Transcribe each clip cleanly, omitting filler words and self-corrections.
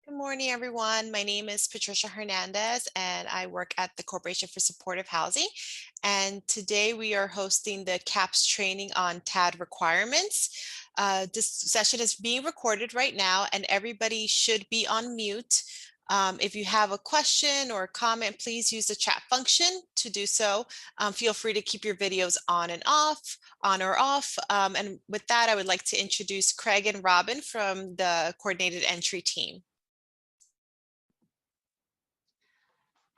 Good morning, everyone. My name is Patricia Hernandez, and I work at the Corporation for Supportive Housing. And today we are hosting the CAPS training on TAD requirements. This session is being recorded right now, and everybody should be on mute. If you have a question or a comment, please use the chat function to do so. Feel free to keep your videos on or off. And with that, I would like to introduce Craig and Robin from the Coordinated Entry team.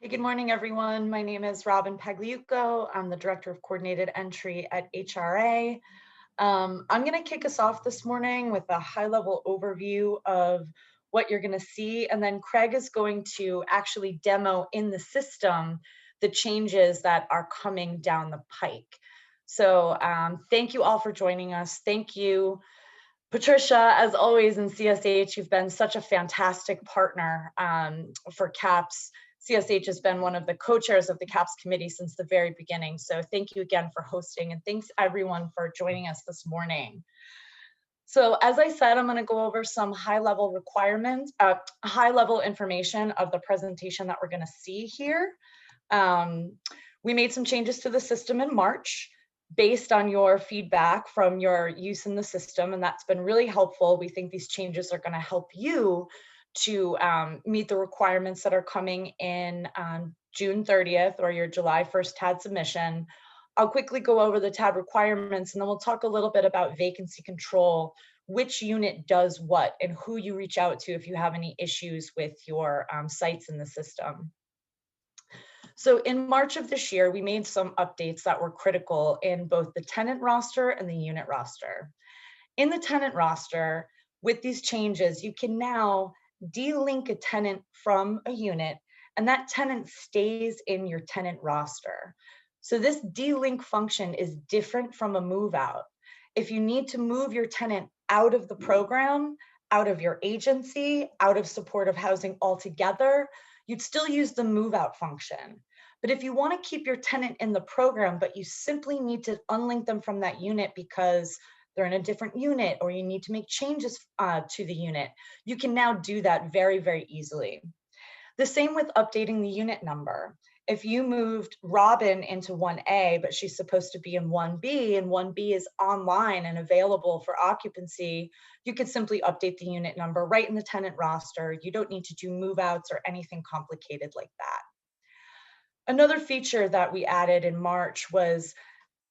Hey, good morning, everyone. My name is Robin Pagliuco. I'm the Director of Coordinated Entry at HRA. I'm going to kick us off this morning with a high-level overview of what you're going to see, and then Craig is going to actually demo in the system the changes that are coming down the pike. So thank you all for joining us. Thank you, Patricia, as always in CSH. You've been such a fantastic partner for CAPS. CSH has been one of the co-chairs of the CAPS committee since the very beginning. So thank you again for hosting, and thanks everyone for joining us this morning. So as I said, I'm going to go over some high-level requirements, high-level information of the presentation that we're going to see here. We made some changes to the system in March based on your feedback from your use in the system, and that's been really helpful. We think these changes are going to help you to meet the requirements that are coming in on June 30th or your July 1st TAD submission. I'll quickly go over the TAD requirements, and then we'll talk a little bit about vacancy control, which unit does what, and who you reach out to if you have any issues with your sites in the system. So in March of this year, we made some updates that were critical in both the tenant roster and the unit roster. In the tenant roster, with these changes, you can now de-link a tenant from a unit, and that tenant stays in your tenant roster. So this de-link function is different from a move out. If you need to move your tenant out of the program, out of your agency, out of supportive housing altogether, you'd still use the move out function. But if you want to keep your tenant in the program, but you simply need to unlink them from that unit because they're in a different unit, or you need to make changes to the unit, you can now do that very, very easily. The same with updating the unit number. If you moved Robin into 1A, but she's supposed to be in 1B, and 1B is online and available for occupancy, you could simply update the unit number right in the tenant roster. You don't need to do move outs or anything complicated like that. Another feature that we added in March was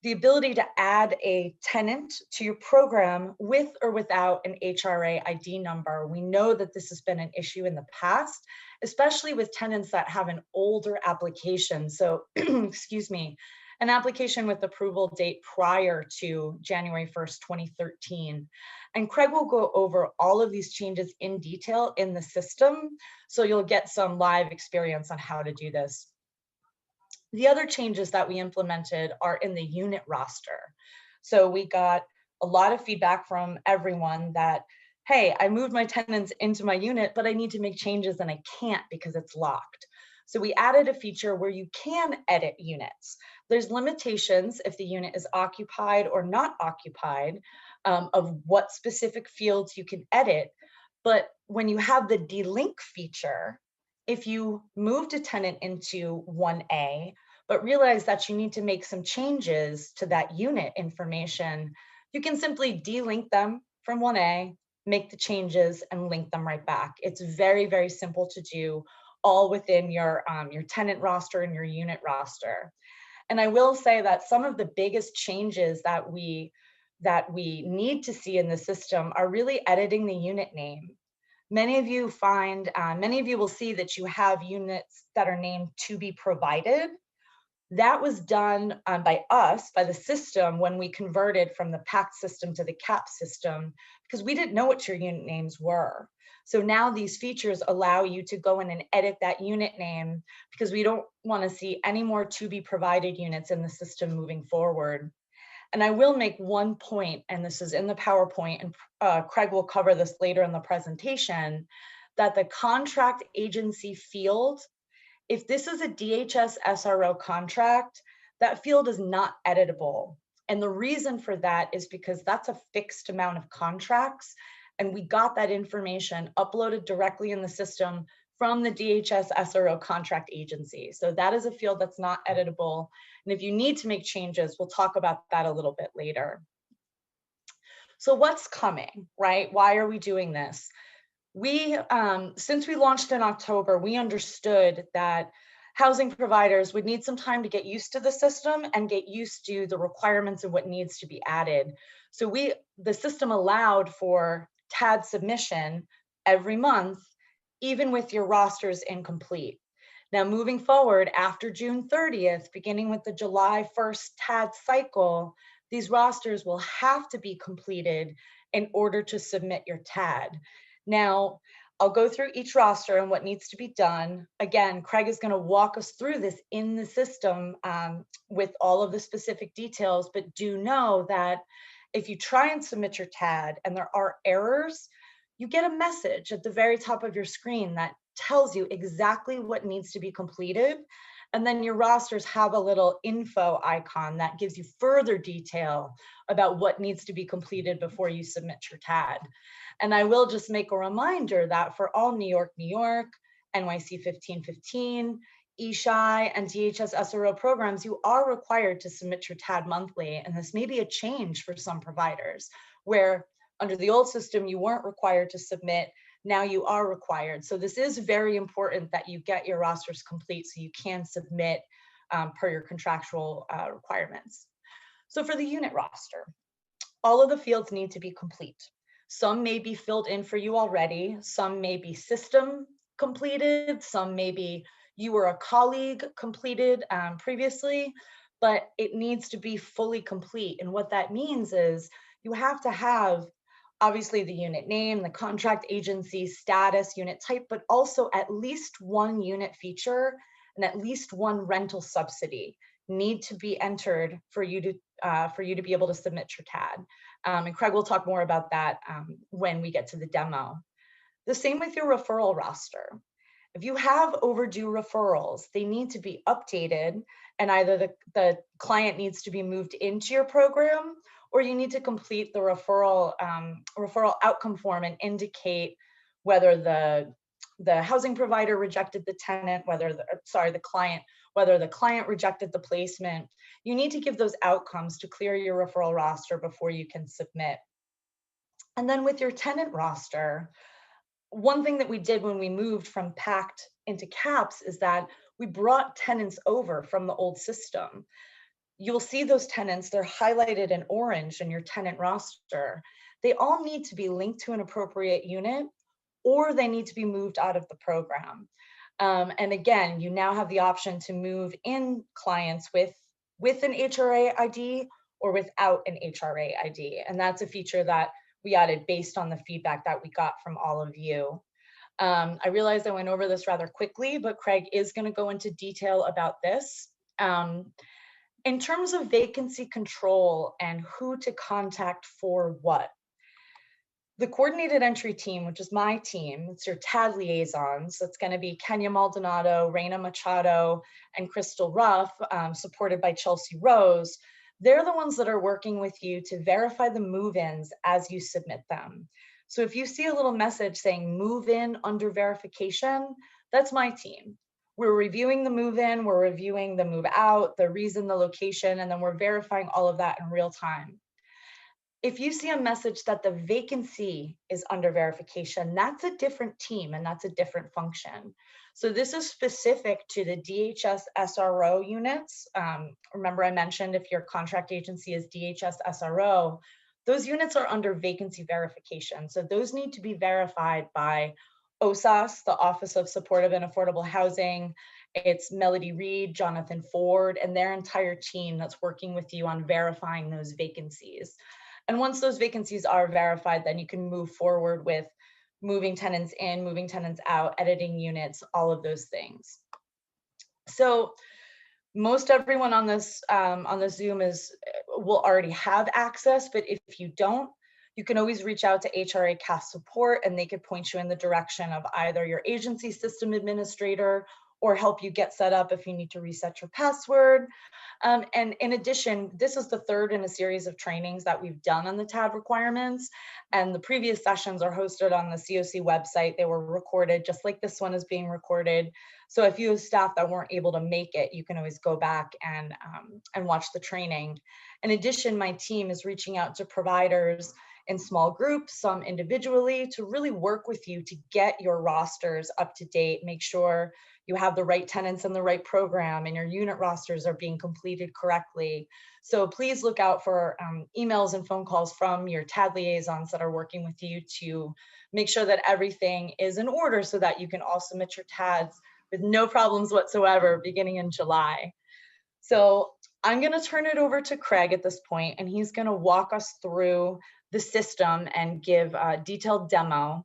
the ability to add a tenant to your program with or without an Hra ID number. We know that this has been an issue in the past, especially with tenants that have an older application. So, excuse me, an application with approval date prior to January 1st, 2013. And Craig will go over all of these changes in detail in the system, so you'll get some live experience on how to do this. The other changes that we implemented are in the unit roster. So we got a lot of feedback from everyone that, hey, I moved my tenants into my unit, but I need to make changes and I can't because it's locked. So we added a feature where you can edit units. There's limitations if the unit is occupied or not occupied of what specific fields you can edit. But when you have the delink feature, if you moved a tenant into 1A, but realize that you need to make some changes to that unit information, you can simply delink them from 1A, make the changes, and link them right back. It's very, very simple to do, all within your tenant roster and your unit roster. And I will say that some of the biggest changes that we need to see in the system are really editing the unit name. Many of you will see that you have units that are named to be provided. That was done by us, by the system, when we converted from the PACT system to the CAP system, because we didn't know what your unit names were. So now these features allow you to go in and edit that unit name, because we don't want to see any more to be provided units in the system moving forward. And I will make one point, and this is in the PowerPoint, and Craig will cover this later in the presentation, that the contract agency field, if this is a DHS SRO contract, that field is not editable. And the reason for that is because that's a fixed amount of contracts, And we got that information uploaded directly in the system from the DHS SRO contract agency. So that is a field that's not editable. And if you need to make changes, we'll talk about that a little bit later. So what's coming, right? Why are we doing this? We, since we launched in October, we understood that housing providers would need some time to get used to the system and get used to the requirements and what needs to be added. So the system allowed for TAD submission every month, even with your rosters incomplete. Now, moving forward after June 30th, beginning with the July 1st TAD cycle, these rosters will have to be completed in order to submit your TAD. Now, I'll go through each roster and what needs to be done. Again, Craig is going to walk us through this in the system with all of the specific details, but do know that if you try and submit your TAD and there are errors, you get a message at the very top of your screen that tells you exactly what needs to be completed. And then your rosters have a little info icon that gives you further detail about what needs to be completed before you submit your TAD. And I will just make a reminder that for all New York, NYC 1515, eSHI, and DHS SRO programs, you are required to submit your TAD monthly. And this may be a change for some providers where under the old system, you weren't required to submit. Now you are required. So this is very important that you get your rosters complete so you can submit per your contractual requirements. So for the unit roster, all of the fields need to be complete. Some may be filled in for you already. Some may be system completed. Some may be you or a colleague completed previously, but it needs to be fully complete. And what that means is you have to have obviously the unit name, the contract agency, status, unit type, but also at least one unit feature and at least one rental subsidy need to be entered for you to be able to submit your TAD. And Craig will talk more about that when we get to the demo. The same with your referral roster. If you have overdue referrals, they need to be updated, and either the client needs to be moved into your program, or you need to complete the referral outcome form and indicate whether the housing provider rejected the tenant, whether the client rejected the placement. You need to give those outcomes to clear your referral roster before you can submit. And then with your tenant roster, one thing that we did when we moved from PACT into CAPS is that we brought tenants over from the old system. You'll see those tenants, they're highlighted in orange in your tenant roster. They all need to be linked to an appropriate unit, or they need to be moved out of the program. And again, you now have the option to move in clients with an HRA ID or without an HRA ID. And that's a feature that we added based on the feedback that we got from all of you. I realized I went over this rather quickly, but Craig is going to go into detail about this. In terms of vacancy control and who to contact for what, the coordinated entry team, which is my team, it's your TAD liaisons. It's going to be Kenya Maldonado, Reina Machado, and Crystal Ruff, supported by Chelsea Rose. They're the ones that are working with you to verify the move-ins as you submit them. So if you see a little message saying move in under verification, that's my team. We're reviewing the move-in, we're reviewing the move out, the reason, the location, and then we're verifying all of that in real time. If you see a message that the vacancy is under verification, that's a different team and that's a different function. So this is specific to the DHS SRO units. Remember I mentioned if your contract agency is DHS SRO, those units are under vacancy verification. So those need to be verified by OSAS, the Office of Supportive and Affordable Housing. It's Melody Reed, Jonathan Ford, and their entire team that's working with you on verifying those vacancies. And once those vacancies are verified, then you can move forward with moving tenants in, moving tenants out, editing units, all of those things. So most everyone on this Zoom will already have access, but if you don't, you can always reach out to HRA CAS support and they could point you in the direction of either your agency system administrator or help you get set up if you need to reset your password. And in addition, this is the third in a series of trainings that we've done on the TAD requirements. And the previous sessions are hosted on the COC website. They were recorded just like this one is being recorded. So if you have staff that weren't able to make it, you can always go back and watch the training. In addition, my team is reaching out to providers in small groups, some individually, to really work with you to get your rosters up to date, make sure you have the right tenants in the right program and your unit rosters are being completed correctly. So please look out for emails and phone calls from your TAD liaisons that are working with you to make sure that everything is in order so that you can all submit your TADs with no problems whatsoever beginning in July. So I'm going to turn it over to Craig at this point, and he's going to walk us through the system and give a detailed demo.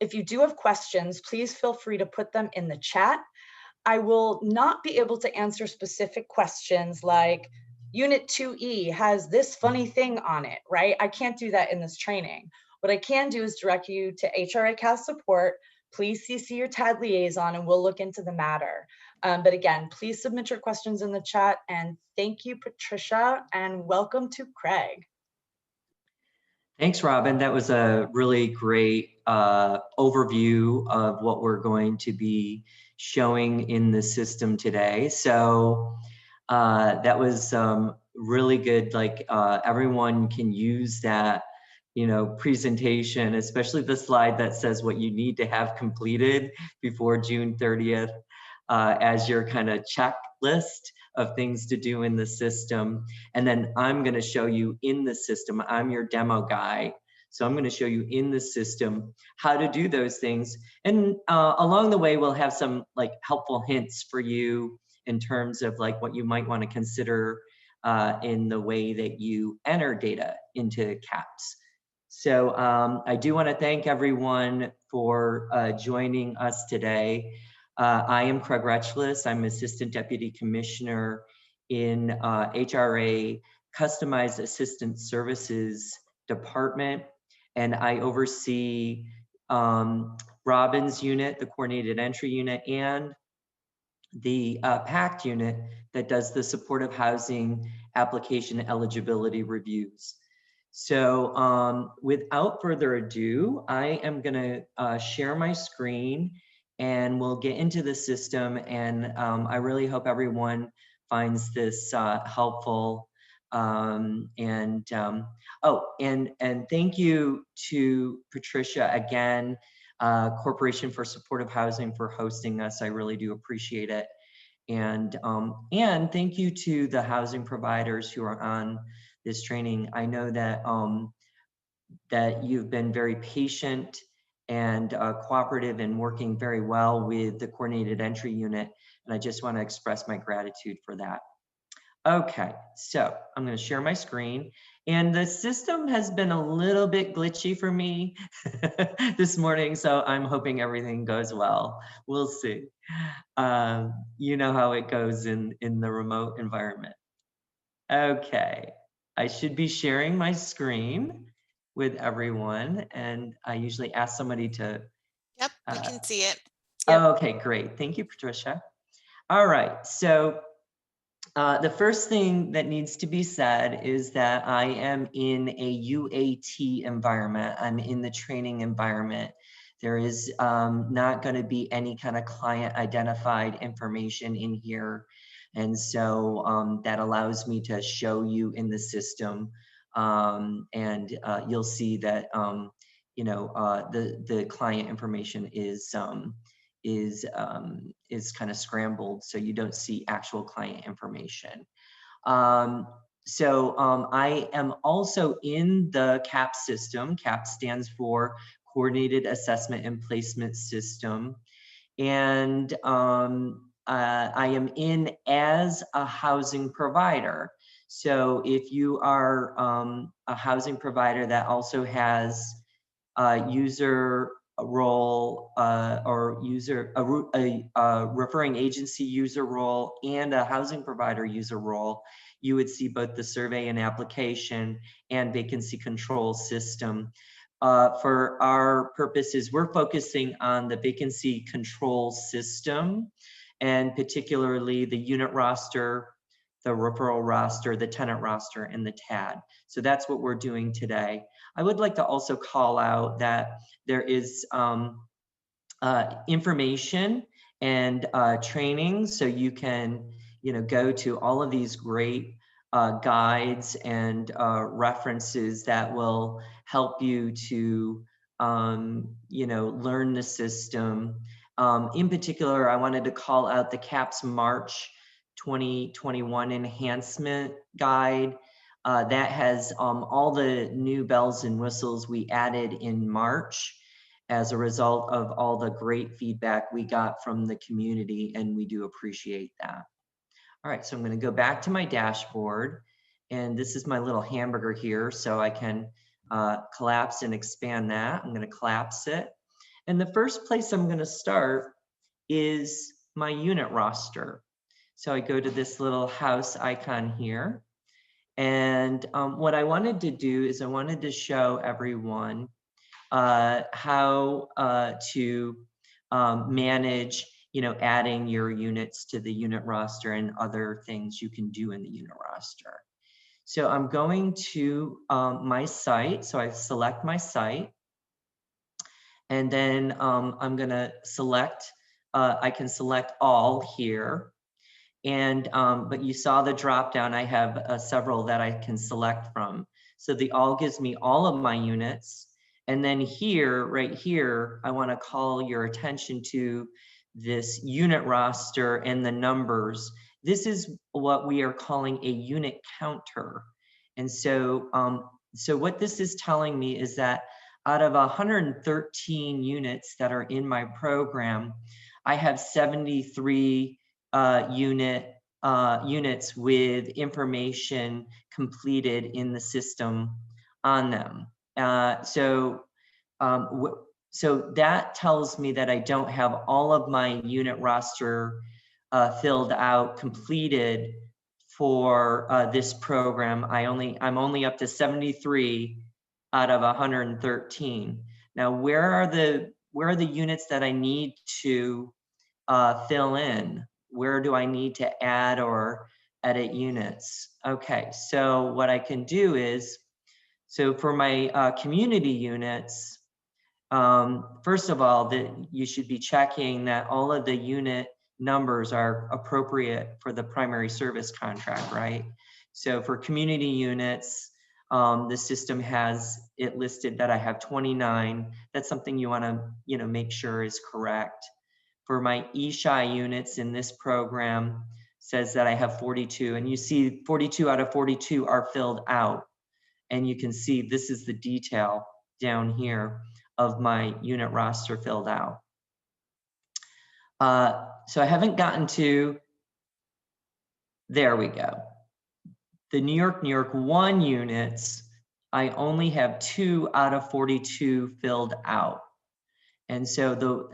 If you do have questions, please feel free to put them in the chat. I will not be able to answer specific questions like Unit 2E has this funny thing on it, right? I can't do that in this training. What I can do is direct you to HRA CAS support. Please CC your TAD liaison and we'll look into the matter. But again, please submit your questions in the chat, and thank you, Patricia, and welcome to Craig. Thanks, Robin. That was a really great overview of what we're going to be showing in the system today. So that was really good. Like everyone can use that, you know, presentation, especially the slide that says what you need to have completed before June 30th as your kind of checklist of things to do in the system. And then I'm going to show you in the system. I'm your demo guy. So I'm going to show you in the system how to do those things. And along the way, we'll have some like helpful hints for you in terms of like what you might want to consider in the way that you enter data into CAPS. So I do want to thank everyone for joining us today. I am Craig Retchless. I'm Assistant Deputy Commissioner in HRA Customized Assistance Services Department, and I oversee Robin's unit, the Coordinated Entry Unit, and the PACT unit that does the supportive housing application eligibility reviews. So without further ado, I am going to share my screen and we'll get into the system. And I really hope everyone finds this helpful. Oh, and thank you to Patricia again, Corporation for Supportive Housing, for hosting us. I really do appreciate it. And thank you to the housing providers who are on this training. I know that that you've been very patient and cooperative and working very well with the Coordinated Entry Unit, and I just want to express my gratitude for that. Okay, so I'm going to share my screen, and the system has been a little bit glitchy for me this morning, so I'm hoping everything goes well. We'll see. You know how it goes in the remote environment. Okay, I should be sharing my screen with everyone, and I usually ask somebody to. Yep, we can see it. Yep. Okay, great. Thank you, Patricia. All right, so the first thing that needs to be said is that I am in a UAT environment. I'm in the training environment. There is not going to be any kind of client identified information in here. And so that allows me to show you in the system. And you'll see that, you know, the client information is kind of scrambled, so you don't see actual client information. I am also in the CAPS system. CAPS stands for Coordinated Assessment and Placement System. And I am in as a housing provider. So if you are a housing provider that also has a user role or a referring agency user role and a housing provider user role, you would see both the survey and application and vacancy control system. For our purposes, we're focusing on the vacancy control system. and particularly the unit roster, the referral roster, the tenant roster, and the TAD. So that's what we're doing today. I would like to also call out that there is information and training, so you can go to all of these great guides and references that will help you to learn the system. In particular, I wanted to call out the CAPS March 2021 Enhancement Guide. That has all the new bells and whistles we added in March as a result of all the great feedback we got from the community, and we do appreciate that. All right, so I'm going to go back to my dashboard, and this is my little hamburger here, so I can collapse and expand that. I'm going to collapse it. And the first place I'm going to start is my unit roster. So I go to this little house icon here. And what I wanted to do is I wanted to show everyone how to manage, adding your units to the unit roster and other things you can do in the unit roster. So I'm going to my site. So I select my site. And then I'm going to select, I can select all here. And but you saw the drop down. I have several that I can select from. So the all gives me all of my units. And then here, right here, I want to call your attention to this unit roster and the numbers. This is what we are calling a unit counter. And so, so what this is telling me is that out of 113 units that are in my program, I have 73 units with information completed in the system on them. So that tells me that I don't have all of my unit roster filled out, completed for this program. I'm only up to 73 out of 113. Now, where are the units that I need to fill in? Where do I need to add or edit units? Okay, so what I can do is, so for my community units, first of all, you should be checking that all of the unit numbers are appropriate for the primary service contract, right? So for community units, the system has it listed that I have 29. That's something you want to make sure is correct. For my eSHI units in this program, says that I have 42, and you see 42 out of 42 are filled out. And you can see this is the detail down here of my unit roster filled out. So I haven't gotten to, there we go. The New York 1 units, I only have 2 out of 42 filled out. And so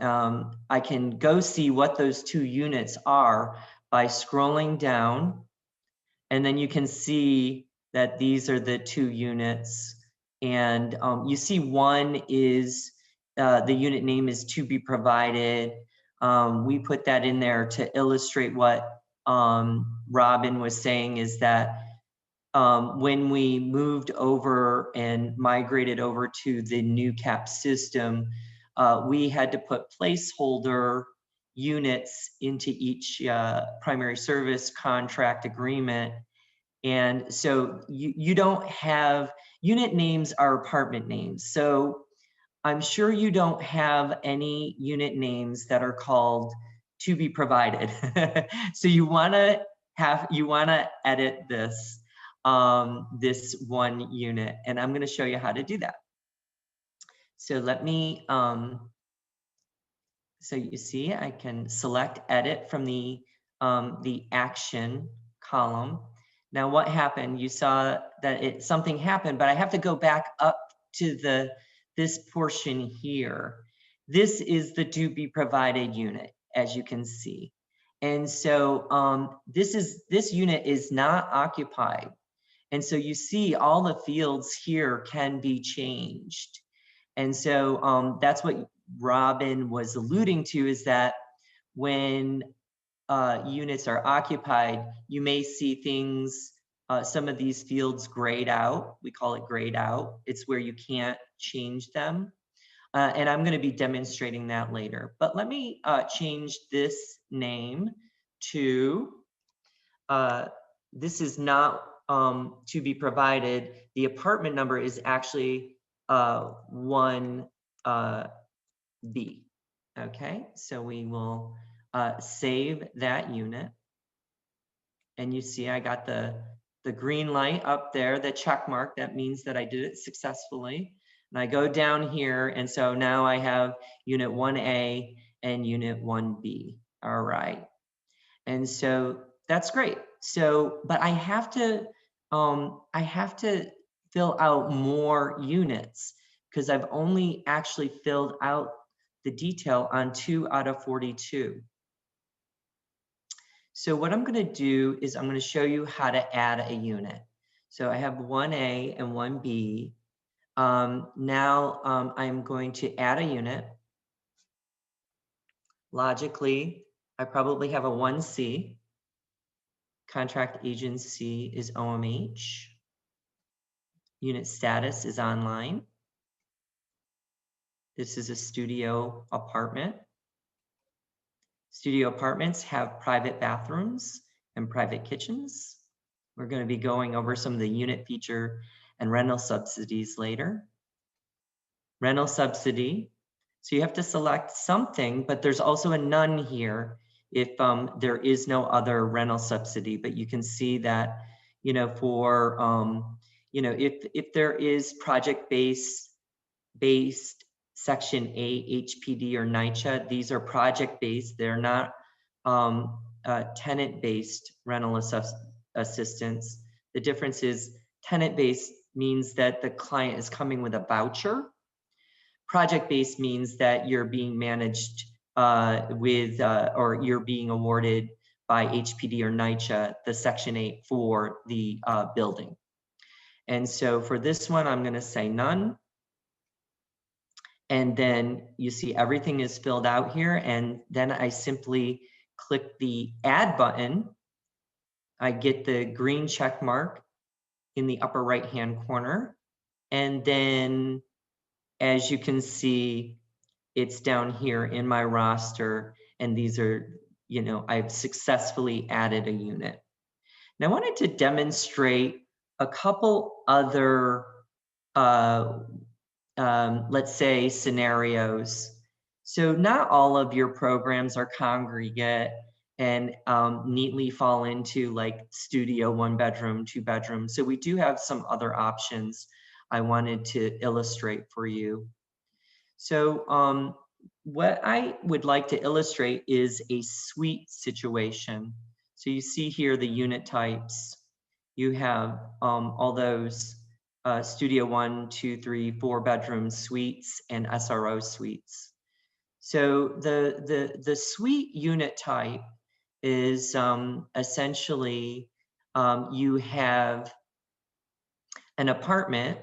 I can go see what those 2 units are by scrolling down, and then you can see that these are the 2 units. And you see one is, the unit name is to be provided. We put that in there to illustrate what Robin was saying, is that when we moved over and migrated over to the new CAPS system, we had to put placeholder units into each primary service contract agreement. And so you don't have, unit names are apartment names. So I'm sure you don't have any unit names that are called to be provided. So you wanna edit this, this 1 unit, and I'm gonna show you how to do that. So let me, so you see, I can select edit from the action column. Now what happened, you saw that something happened, but I have to go back up to this portion here. This is the to be provided unit, as you can see. And so this unit is not occupied. And so you see all the fields here can be changed. And so that's what Robin was alluding to, is that when units are occupied, you may see things, some of these fields grayed out. We call it grayed out. It's where you can't change them. And I'm going to be demonstrating that later. But let me change this name to, this is not to be provided. The apartment number is actually 1B. Okay, so we will save that unit. And you see I got the green light up there, the check mark. That means that I did it successfully. And I go down here, and so now I have unit 1A and unit 1B. All right. And so that's great. So, but I have to fill out more units because I've only actually filled out the detail on 2 out of 42. So what I'm going to do is I'm going to show you how to add a unit. So I have 1A and 1B. Now I'm going to add a unit. Logically, I probably have a 1C. Contract agency is OMH. Unit status is online. This is a studio apartment. Studio apartments have private bathrooms and private kitchens. We're going to be going over some of the unit feature and rental subsidies later. Rental subsidy. So you have to select something, but there's also a none here if there is no other rental subsidy. But you can see that, you know, for, you know, if there is project-based Section 8, HPD or NYCHA, these are project-based. They're not tenant-based rental assistance. The difference is tenant-based means that the client is coming with a voucher. Project-based means that you're being managed or you're being awarded by HPD or NYCHA, the Section 8 for the building. And so for this one, I'm going to say none. And then you see everything is filled out here. And then I simply click the add button. I get the green check mark in the upper right-hand corner. And then as you can see, it's down here in my roster. And these are, you know, I've successfully added a unit. Now I wanted to demonstrate a couple other let's say scenarios. So not all of your programs are congregate and neatly fall into like studio, 1 bedroom, 2 bedroom. So we do have some other options I wanted to illustrate for you. So what I would like to illustrate is a suite situation. So you see here the unit types. You have all those studio 1, 2, 3, 4 bedroom suites and SRO suites. So the suite unit type is essentially you have an apartment.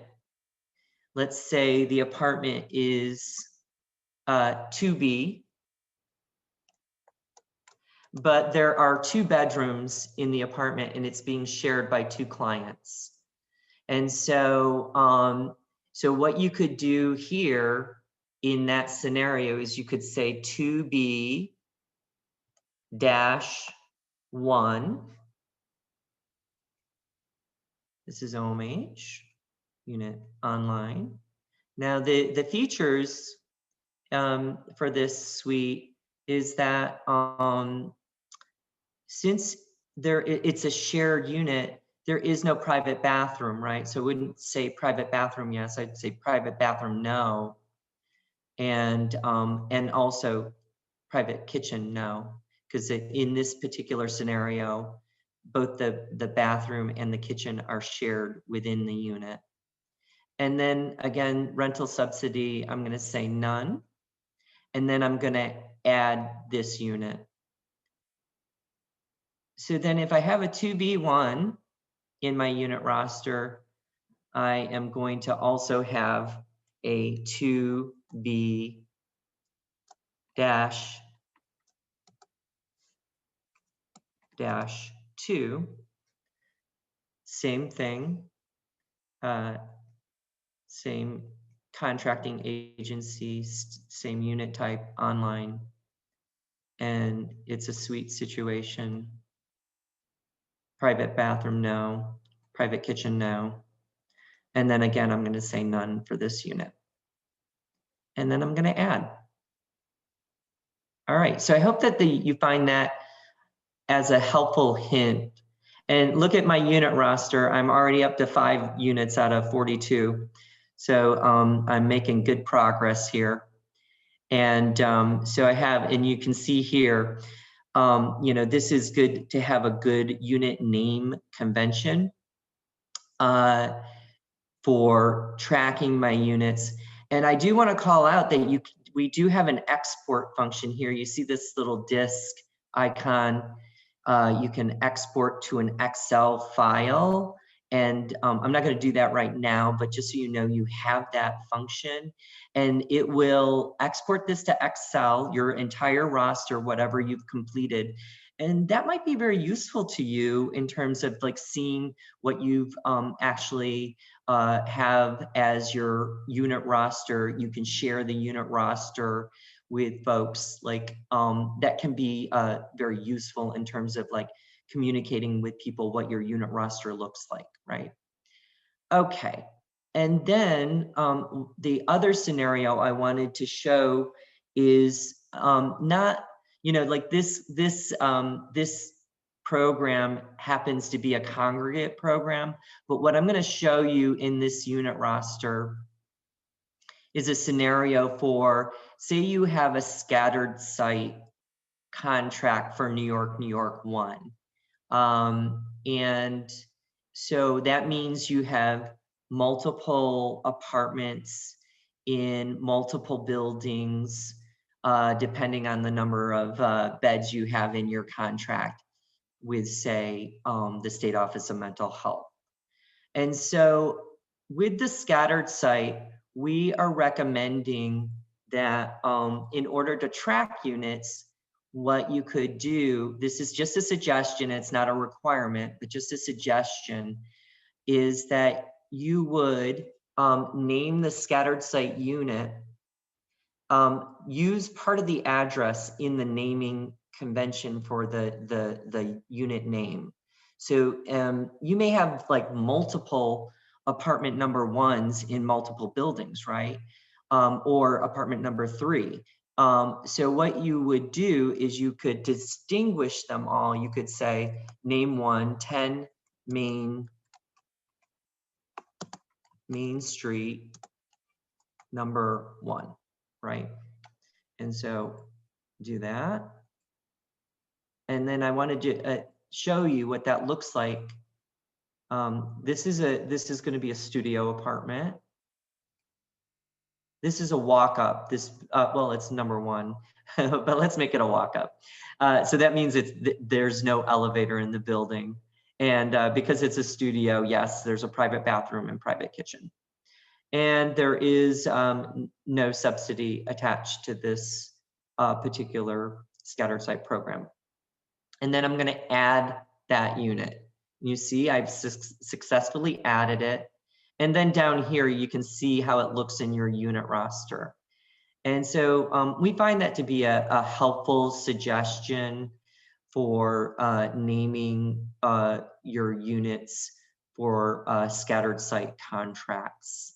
Let's say the apartment is 2B, but there are 2 bedrooms in the apartment and it's being shared by 2 clients. And so, so what you could do here in that scenario is you could say 2B-1 This is OMH, unit online. Now the features for this suite is that since it's a shared unit, there is no private bathroom, right? So I wouldn't say private bathroom yes, I'd say private bathroom no. And also private kitchen no, because in this particular scenario, both the bathroom and the kitchen are shared within the unit. And then again, rental subsidy, I'm going to say none. And then I'm going to add this unit. So then if I have a 2B1 in my unit roster, I am going to also have a 2B-1 same thing, same contracting agency, same unit type, online, and it's a suite situation. Private bathroom, no. Private kitchen, no. And then again, I'm going to say none for this unit. And then I'm going to add. All right, so I hope that you find that as a helpful hint. And look at my unit roster. I'm already up to 5 units out of 42. So I'm making good progress here. And so I have, and you can see here, you know, this is good to have a good unit name convention for tracking my units. And I do want to call out that we do have an export function here. You see this little disk icon. You can export to an Excel file. And I'm not going to do that right now, but just so you know, you have that function. And it will export this to Excel, your entire roster, whatever you've completed. And that might be very useful to you in terms of like seeing what you've actually have as your unit roster. You can share the unit roster with folks, like that can be very useful in terms of like communicating with people what your unit roster looks like, right? Okay, and then the other scenario I wanted to show is not, you know, like this program happens to be a congregate program, but what I'm going to show you in this unit roster is a scenario for, say you have a scattered site contract for New York 1. And so that means you have multiple apartments in multiple buildings, depending on the number of beds you have in your contract with, say, the State Office of Mental Health. And so with the scattered site, we are recommending that in order to track units, what you could do, this is just a suggestion, it's not a requirement, but just a suggestion, is that you would name the scattered site unit, use part of the address in the naming convention for the unit name. So you may have like multiple apartment number 1s in multiple buildings, right? Or apartment number 3. So what you would do is you could distinguish them all. You could say name 1, 10 Main Street, number 1, right? And so do that. And then I wanted to show you what that looks like. This is going to be a studio apartment. This is a walk-up. This well, it's number 1, but let's make it a walk-up. So that means there's no elevator in the building, and because it's a studio, yes, there's a private bathroom and private kitchen, and there is no subsidy attached to this particular scattered site program. And then I'm going to add that unit. You see, I've successfully added it. And then down here, you can see how it looks in your unit roster. And so we find that to be a helpful suggestion for naming your units for scattered site contracts.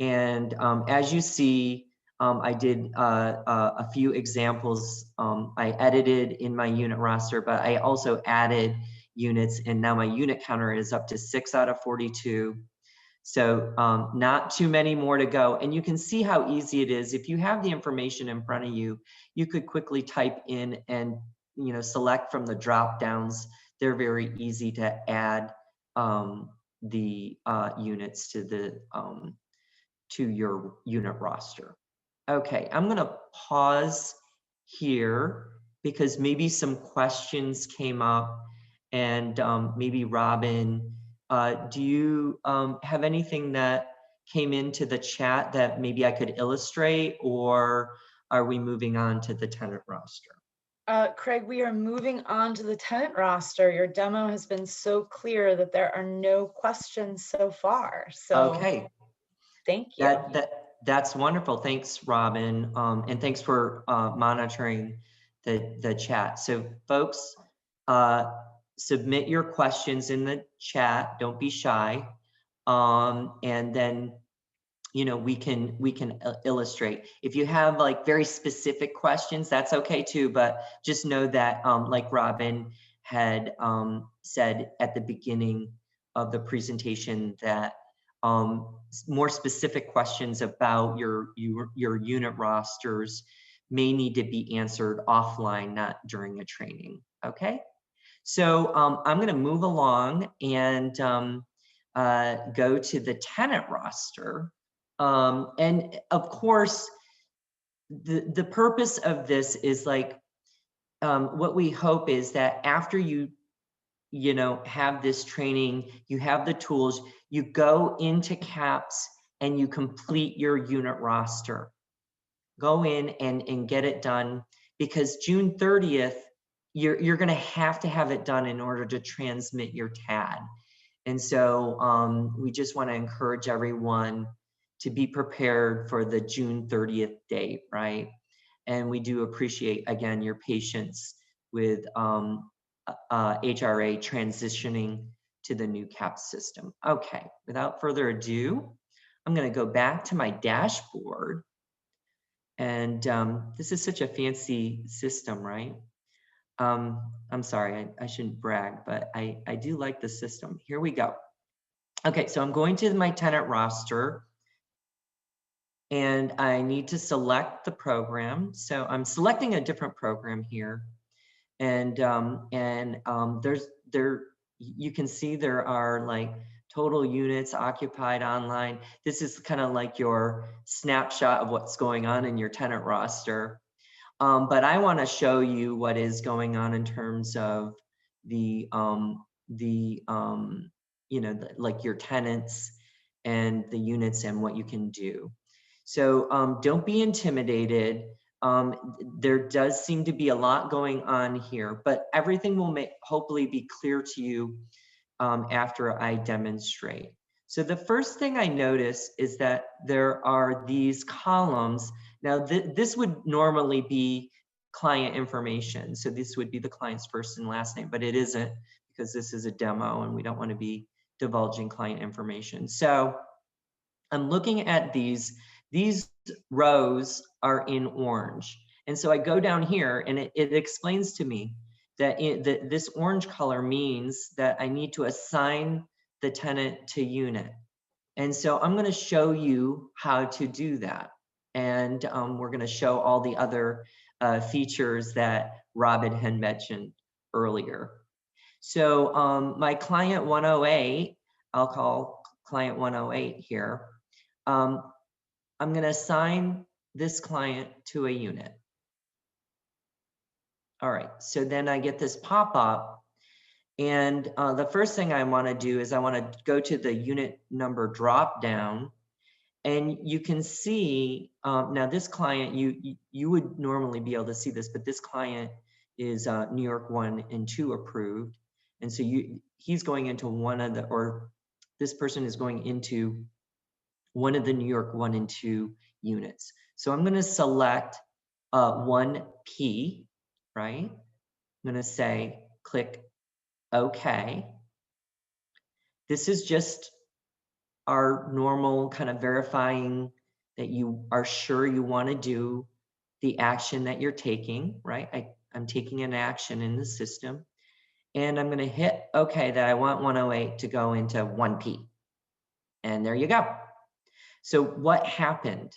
And as you see, I did a few examples. I edited in my unit roster, but I also added units, and now my unit counter is up to 6 out of 42. So not too many more to go. And you can see how easy it is. If you have the information in front of you, you could quickly type in and select from the drop downs. They're very easy to add the units to your unit roster. Okay, I'm gonna pause here because maybe some questions came up, and maybe Robin, do you have anything that came into the chat that maybe I could illustrate, or are we moving on to the tenant roster? Craig, we are moving on to the tenant roster. Your demo has been so clear that there are no questions so far. So Okay, thank you. that's wonderful. Thanks, Robin, and thanks for monitoring the chat. So, folks, submit your questions in the chat. Don't be shy, and then we can illustrate. If you have like very specific questions, that's okay too, but just know that like Robin had said at the beginning of the presentation, that more specific questions about your unit rosters may need to be answered offline, not during a training. Okay, so I'm going to move along and go to the tenant roster. And of course, the purpose of this is like, what we hope is that after you have this training, you have the tools, you go into CAPS and you complete your unit roster. Go in and get it done, because June 30th, you're going to have it done in order to transmit your TAD. And so we just want to encourage everyone to be prepared for the June 30th date, right? And we do appreciate, again, your patience with HRA transitioning to the new CAPS system. Okay, without further ado, I'm going to go back to my dashboard. And this is such a fancy system, right? I'm sorry, I shouldn't brag, but I do like the system. Here we go. Okay, so I'm going to my tenant roster and I need to select the program. So I'm selecting a different program here. And you can see there are like total units occupied online. This is kind of like your snapshot of what's going on in your tenant roster. But I want to show you what is going on in terms of like your tenants and the units and what you can do. So don't be intimidated. There does seem to be a lot going on here, but everything will hopefully be clear to you after I demonstrate. So the first thing I notice is that there are these columns. Now this would normally be client information. So this would be the client's first and last name, but it isn't, because this is a demo and we don't want to be divulging client information. So I'm looking at these rows are in orange. And so I go down here and it explains to me that this orange color means that I need to assign the tenant to unit. And so I'm going to show you how to do that. And we're going to show all the other features that Robin had mentioned earlier. So my client 108, I'll call client 108 here. I'm going to assign this client to a unit. All right, so then I get this pop-up, and the first thing I want to do is I want to go to the unit number drop down, and you can see now this client, you would normally be able to see this, but this client is New York 1 and 2 approved, and so he's going into one of the, or this person is going into one of the New York 1 and 2 units. So I'm going to select 1P, right? I'm going to say click OK. This is just our normal kind of verifying that you are sure you want to do the action that you're taking, right? I'm taking an action in the system, and I'm going to hit OK that I want 108 to go into 1P. And there you go. So what happened?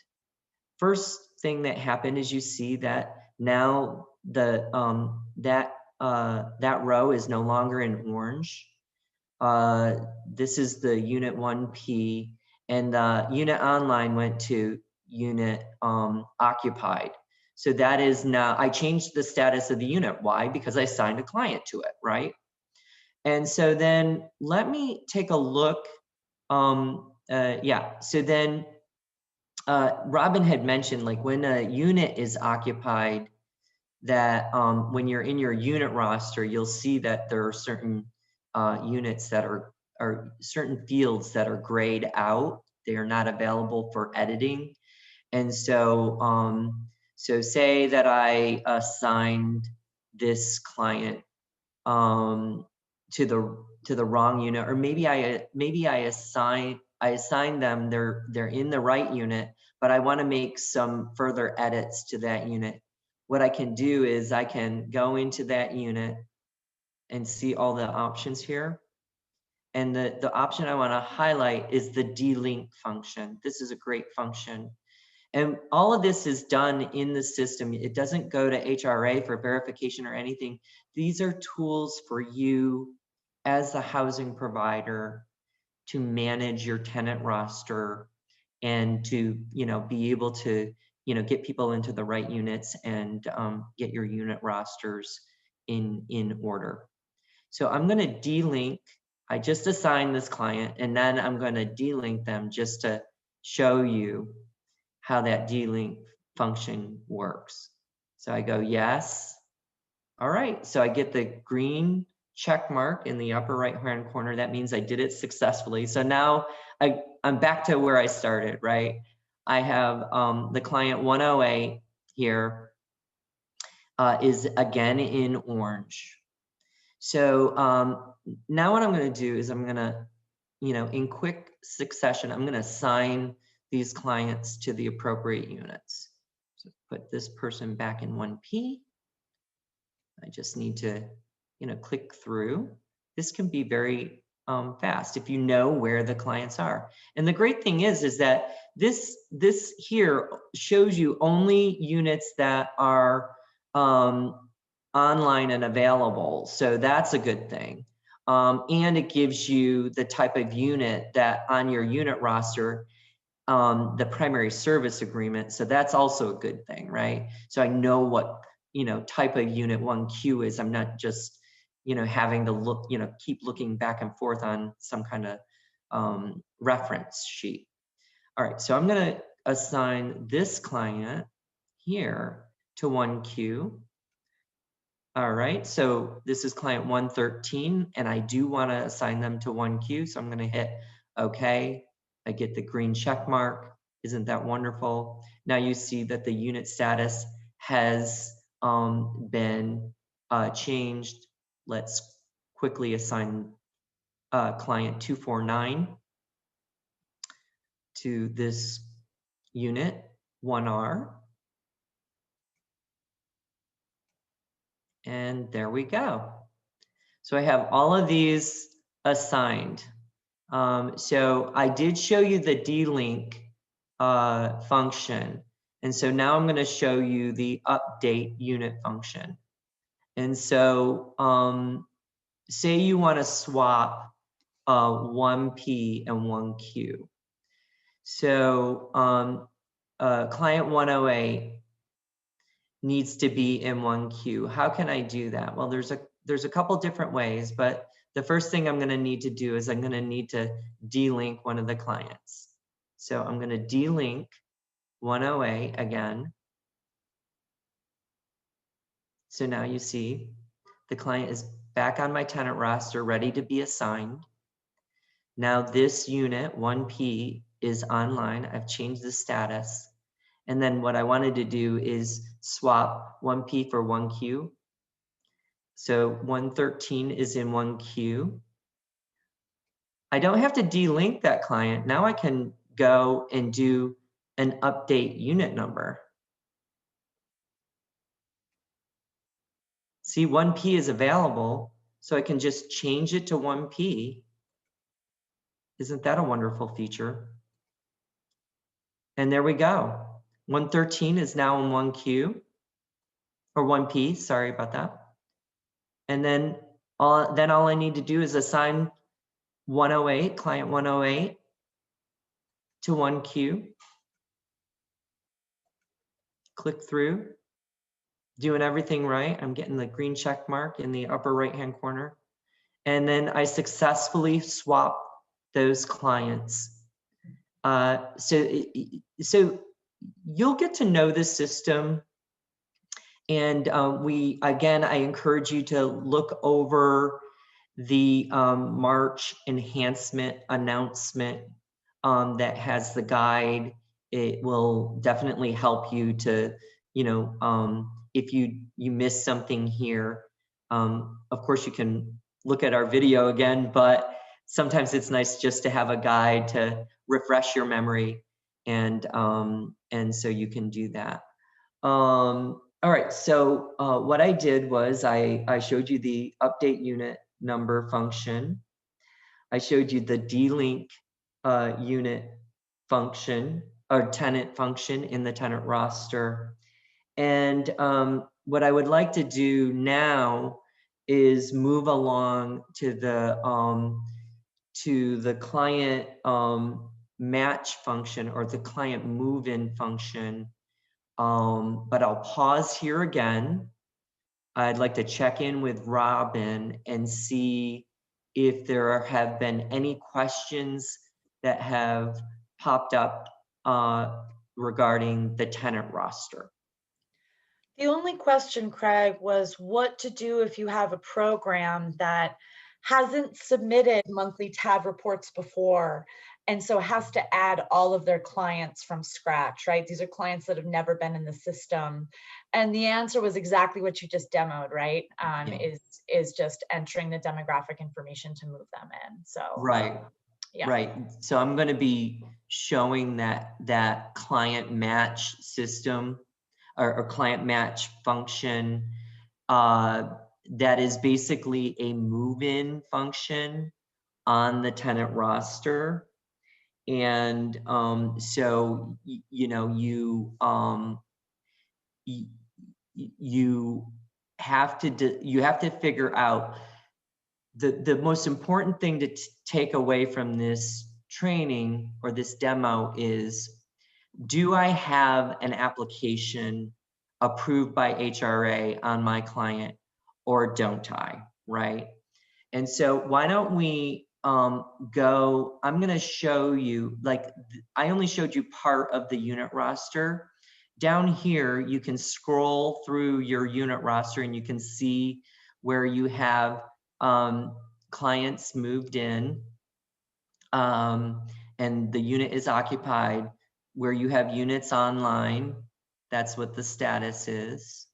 First thing that happened is you see that now the that row is no longer in orange. This is the unit 1P, and the unit online went to unit occupied. So that is now, I changed the status of the unit. Why? Because I signed a client to it, right? And so then let me take a look. Yeah, so then Robin had mentioned, like, when a unit is occupied, that when you're in your unit roster, you'll see that there are certain units that are certain fields that are grayed out. They are not available for editing. And so, so say that I assigned this client to the wrong unit, or maybe I assign them, they're in the right unit, but I want to make some further edits to that unit. What I can do is I can go into that unit and see all the options here. And the option I want to highlight is the delink function. This is a great function. And all of this is done in the system. It doesn't go to HRA for verification or anything. These are tools for you as the housing provider to manage your tenant roster and to, be able to, get people into the right units and get your unit rosters in order. So I'm going to delink. I just assigned this client, and then I'm going to delink them just to show you how that delink function works. So I go yes. All right, so I get the green check mark in the upper right hand corner. That means I did it successfully. So now I'm back to where I started, right? I have the client 108 here is again in orange. So now what I'm going to do is I'm going to, in quick succession, I'm going to assign these clients to the appropriate units. So put this person back in 1P. I just need to, click through. This can be very fast if you know where the clients are. And the great thing is that this here shows you only units that are online and available. So that's a good thing. And it gives you the type of unit that on your unit roster, the primary service agreement. So that's also a good thing, right? So I know what, type of unit 1Q is. I'm not just, having to look, keep looking back and forth on some kind of reference sheet. All right, so I'm going to assign this client here to 1Q. All right, so this is client 113, and I do want to assign them to 1Q, so I'm going to hit OK. I get the green check mark. Isn't that wonderful? Now you see that the unit status has been changed. Let's quickly assign client 249 to this unit 1R. And there we go. So I have all of these assigned. So I did show you the delink function. And so now I'm going to show you the update unit function. And so say you want to swap 1P and 1Q. So client 108 needs to be in 1Q. How can I do that? Well, there's a couple different ways, but the first thing I'm going to need to do is I'm going to need to delink one of the clients. So I'm going to delink 108 again. So now you see the client is back on my tenant roster, ready to be assigned. Now this unit 1P is online. I've changed the status. And then what I wanted to do is swap 1P for 1Q. So 113 is in 1Q. I don't have to delink that client. Now I can go and do an update unit number. See, 1P is available, so I can just change it to 1P. Isn't that a wonderful feature? And there we go. 113 is now in 1Q, or 1P, sorry about that. And then all I need to do is assign 108, client 108 to 1Q. Click through, doing everything right. I'm getting the green check mark in the upper right-hand corner. And then I successfully swap those clients. So you'll get to know the system And I encourage you to look over the March enhancement announcement that has the guide. It will definitely help you to, if you miss something here, of course you can look at our video again, but sometimes it's nice just to have a guide to refresh your memory, and so you can do that. All right, so what I did was I showed you the update unit number function. I showed you the delink unit function or tenant function in the tenant roster. And what I would like to do now is move along to the client match function, or the client move-in function. But I'll pause here again. I'd like to check in with Robin and see if there have been any questions that have popped up regarding the tenant roster. The only question, Craig, was what to do if you have a program that hasn't submitted monthly TAD reports before, and so has to add all of their clients from scratch, right? These are clients that have never been in the system. And the answer was exactly what you just demoed, right? Is just entering the demographic information to move them in. So right. Yeah. Right. So I'm going to be showing that client match system or client match function that is basically a move-in function on the tenant roster. And so, you have to figure out the most important thing to take away from this training or this demo is, do I have an application approved by HRA on my client, or don't I, right? And so why don't we go, I'm gonna show you, I only showed you part of the unit roster. Down here, you can scroll through your unit roster and you can see where you have clients moved in and the unit is occupied, where you have units online. That's what the status is.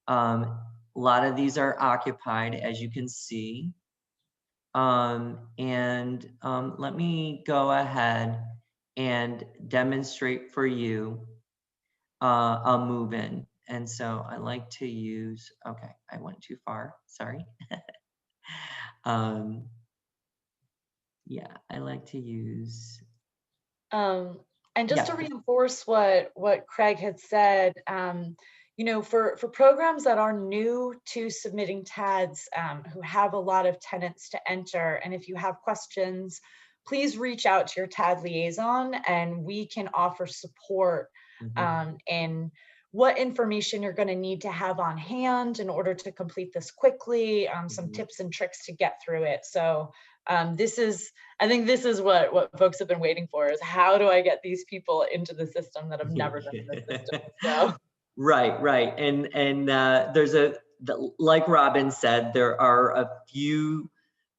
A lot of these are occupied, as you can see. Let me go ahead and demonstrate for you a move-in. And so I like to use, okay, I went too far, sorry. Yeah, I like to use. And just to reinforce what Craig had said, for programs that are new to submitting TADs, who have a lot of tenants to enter, and if you have questions, please reach out to your TAD liaison and we can offer support in what information you're going to need to have on hand in order to complete this quickly, some tips and tricks to get through it. So I think this is what folks have been waiting for, is how do I get these people into the system that have never been in the system? So. Right. And like Robin said, there are a few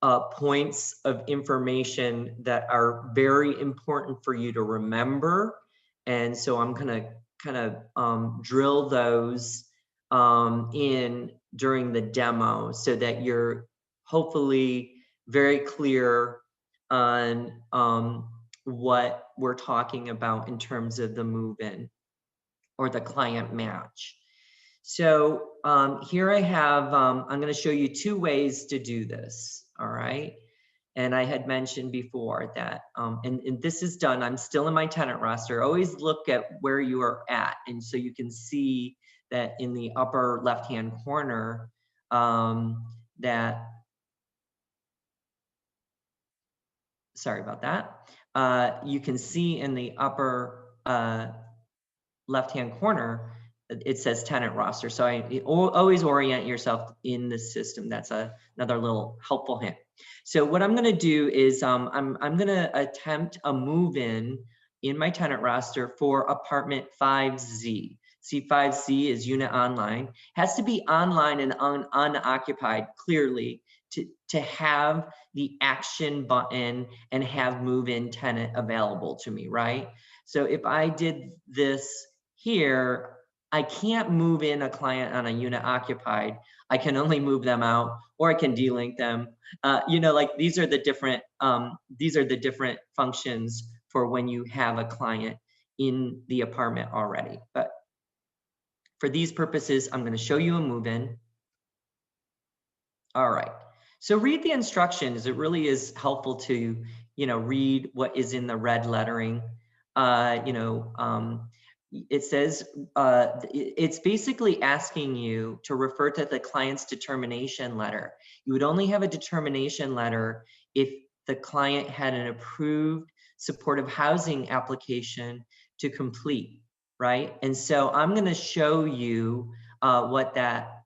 points of information that are very important for you to remember. And so I'm gonna kind of drill those in during the demo so that you're hopefully very clear on what we're talking about in terms of the move-in or the client match. So here I have, I'm going to show you two ways to do this, all right? And I had mentioned before that, and this is done, I'm still in my tenant roster. Always look at where you are at. And so you can see that in the upper left-hand corner, sorry about that. You can see in the upper left-hand corner, it says tenant roster. So always orient yourself in the system. That's another little helpful hint. So what I'm gonna do is I'm gonna attempt a move-in in my tenant roster for apartment 5Z. C5Z is unit online. Has to be online and unoccupied clearly to have the action button and have move-in tenant available to me, right? So if I did this here, I can't move in a client on a unit occupied. I can only move them out, or I can delink them. You know, like these are the different functions for when you have a client in the apartment already. But for these purposes, I'm going to show you a move-in. All right. So read the instructions. It really is helpful to, you know, read what is in the red lettering. It says, it's basically asking you to refer to the client's determination letter. You would only have a determination letter if the client had an approved supportive housing application to complete, right? And so I'm going to show you what that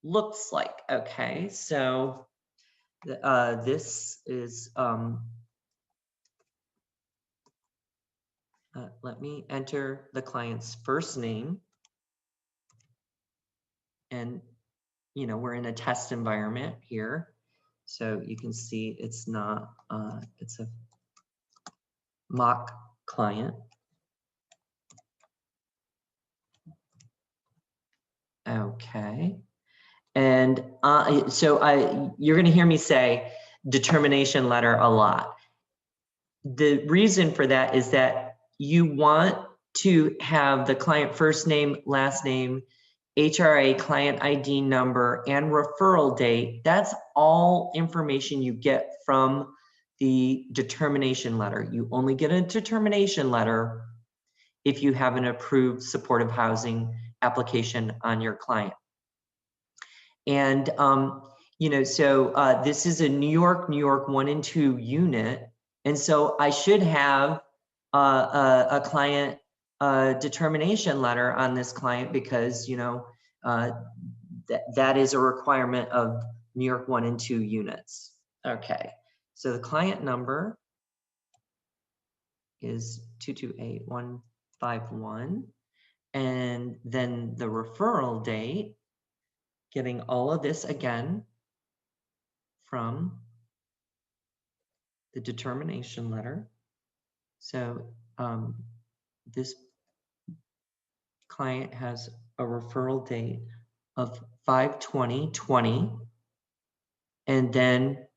looks like. Okay, so this is, let me enter the client's first name. And, you know, we're in a test environment here. So you can see it's not, it's a mock client. Okay. And you're going to hear me say determination letter a lot. The reason for that is that you want to have the client first name, last name, HRA, client ID number, and referral date. That's all information you get from the determination letter. You only get a determination letter if you have an approved supportive housing application on your client. And, you know, so this is a New York 1 and 2 unit. And so I should have a client determination letter on this client because, you know, that is a requirement of New York 1 and 2 units. Okay, so the client number is 228-151. And then the referral date, getting all of this again from the determination letter. So this client has a referral date of 5/20/20, and then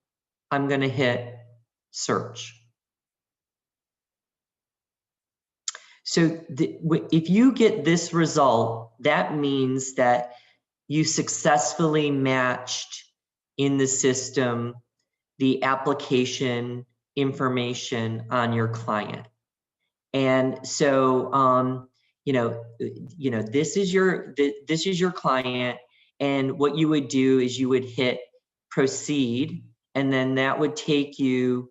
I'm going to hit search. So if you get this result, that means that you successfully matched in the system the application information on your client. And so, this is your client, and what you would do is you would hit proceed, and then that would take you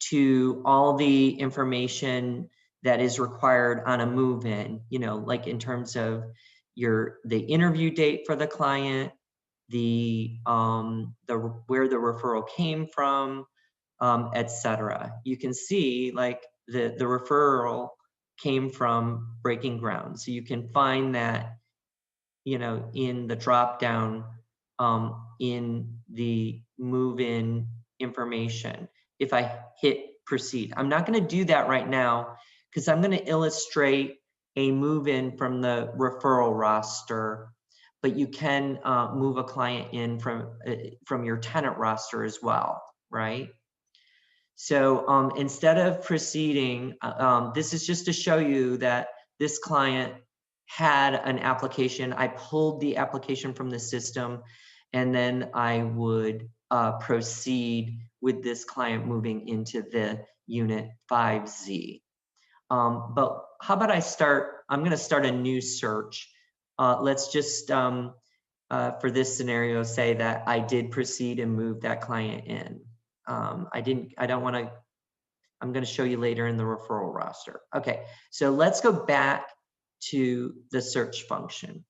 to all the information that is required on a move-in, you know, like in terms of the interview date for the client, where the referral came from, etc. You can see like the referral came from Breaking Ground. So you can find that, you know, in the drop down in the move-in information. If I hit proceed, I'm not going to do that right now because I'm going to illustrate a move-in from the referral roster, but you can move a client in from your tenant roster as well, right? So instead of proceeding, this is just to show you that this client had an application. I pulled the application from the system, and then I would proceed with this client moving into the unit 5Z. But how about I'm going to start a new search. Let's just, for this scenario, say that I did proceed and move that client in. I'm going to show you later in the referral roster. Okay, so let's go back to the search function.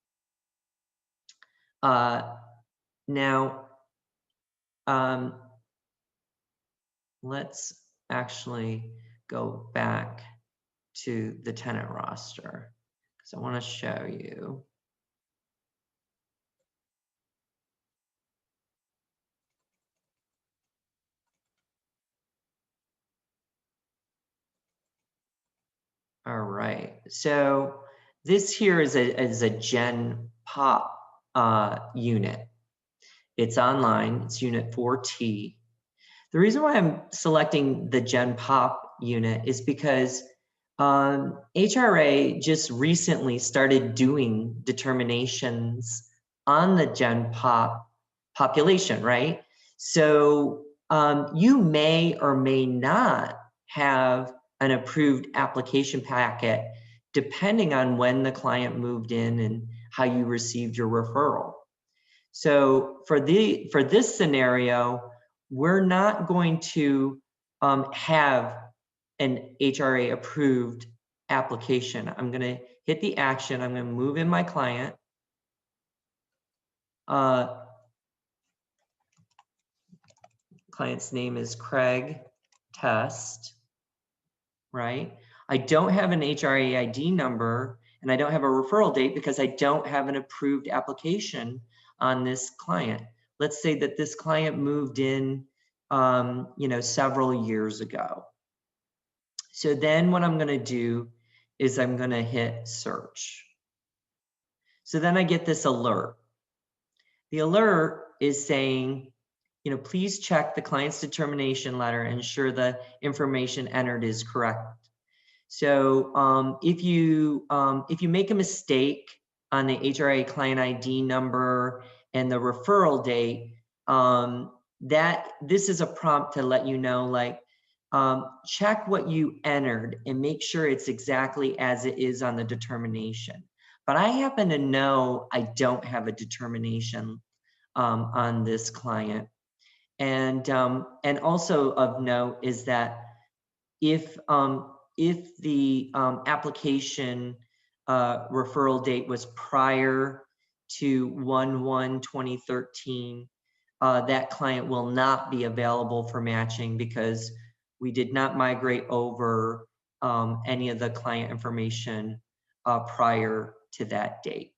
Now, let's actually go back to the tenant roster because I want to show you. All right, so this here is a Gen Pop unit. It's online, it's unit 4T. The reason why I'm selecting the Gen Pop unit is because HRA just recently started doing determinations on the Gen Pop population, right? So you may or may not have an approved application packet depending on when the client moved in and how you received your referral. So for this scenario, we're not going to have an HRA approved application. I'm going to hit the action. I'm going to move in my client. Client's name is Craig Test, right? I don't have an HRA ID number and I don't have a referral date because I don't have an approved application on this client. Let's say that this client moved in, several years ago. So then what I'm going to do is I'm going to hit search. So then I get this alert. The alert is saying, please check the client's determination letter and ensure the information entered is correct. So if you make a mistake on the HRA client ID number and the referral date, this is a prompt to let you know, like, check what you entered and make sure it's exactly as it is on the determination. But I happen to know I don't have a determination on this client. And also of note is that if the application referral date was prior to 1/1/2013, that client will not be available for matching because we did not migrate over any of the client information prior to that date.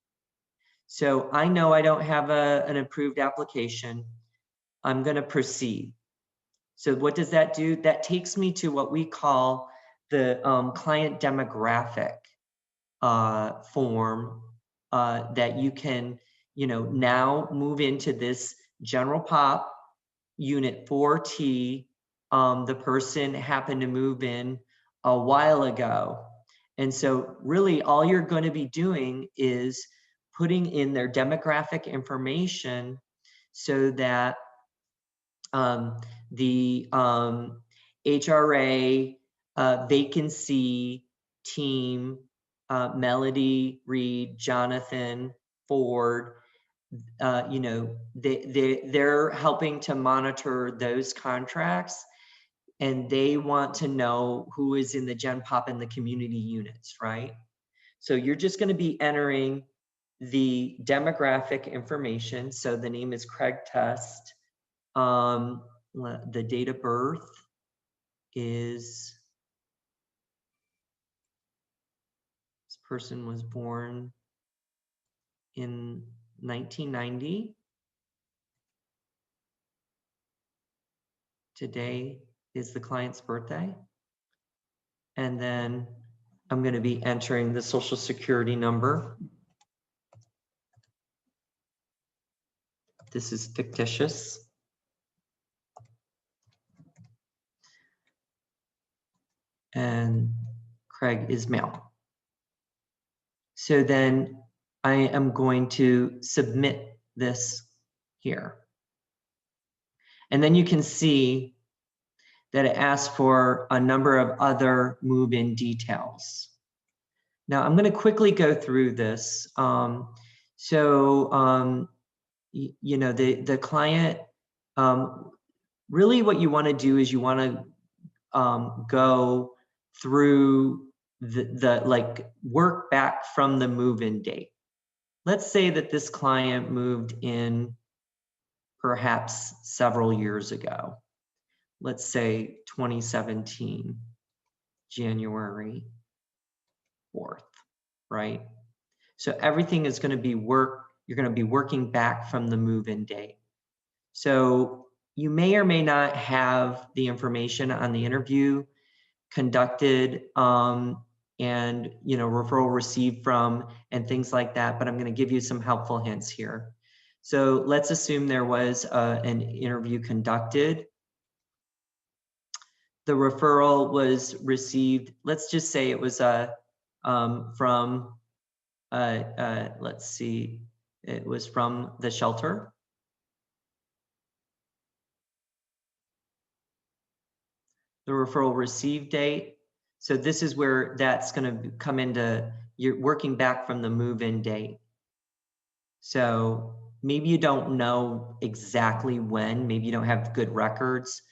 So I know I don't have an approved application. I'm going to proceed. So what does that do? That takes me to what we call the client demographic form that you can, now move into this General Pop Unit 4T. The person happened to move in a while ago. And so really all you're going to be doing is putting in their demographic information so that the HRA vacancy team, Melody, Reed, Jonathan, Ford, they're helping to monitor those contracts, and they want to know who is in the Gen Pop and the community units, right? So you're just going to be entering the demographic information. So the name is Craig Test. The date of birth is, this person was born in 1990. Today is the client's birthday. And then I'm going to be entering the social security number. This is fictitious. And Craig is male. So then I am going to submit this here. And then you can see that it asks for a number of other move-in details. Now I'm going to quickly go through this. The client, really what you want to do is you want to go through work back from the move-in date. Let's say that this client moved in perhaps several years ago. Let's say 2017, January 4th, right? So everything is going to be you're going to be working back from the move-in date. So you may or may not have the information on the interview conducted and referral received from and things like that, but I'm going to give you some helpful hints here. So let's assume there was an interview conducted. The referral was received, let's just say it was from let's see, it was from the shelter. The referral received date. So this is where that's going to come into, you're working back from the move-in date. So maybe you don't know exactly when, maybe you don't have good records,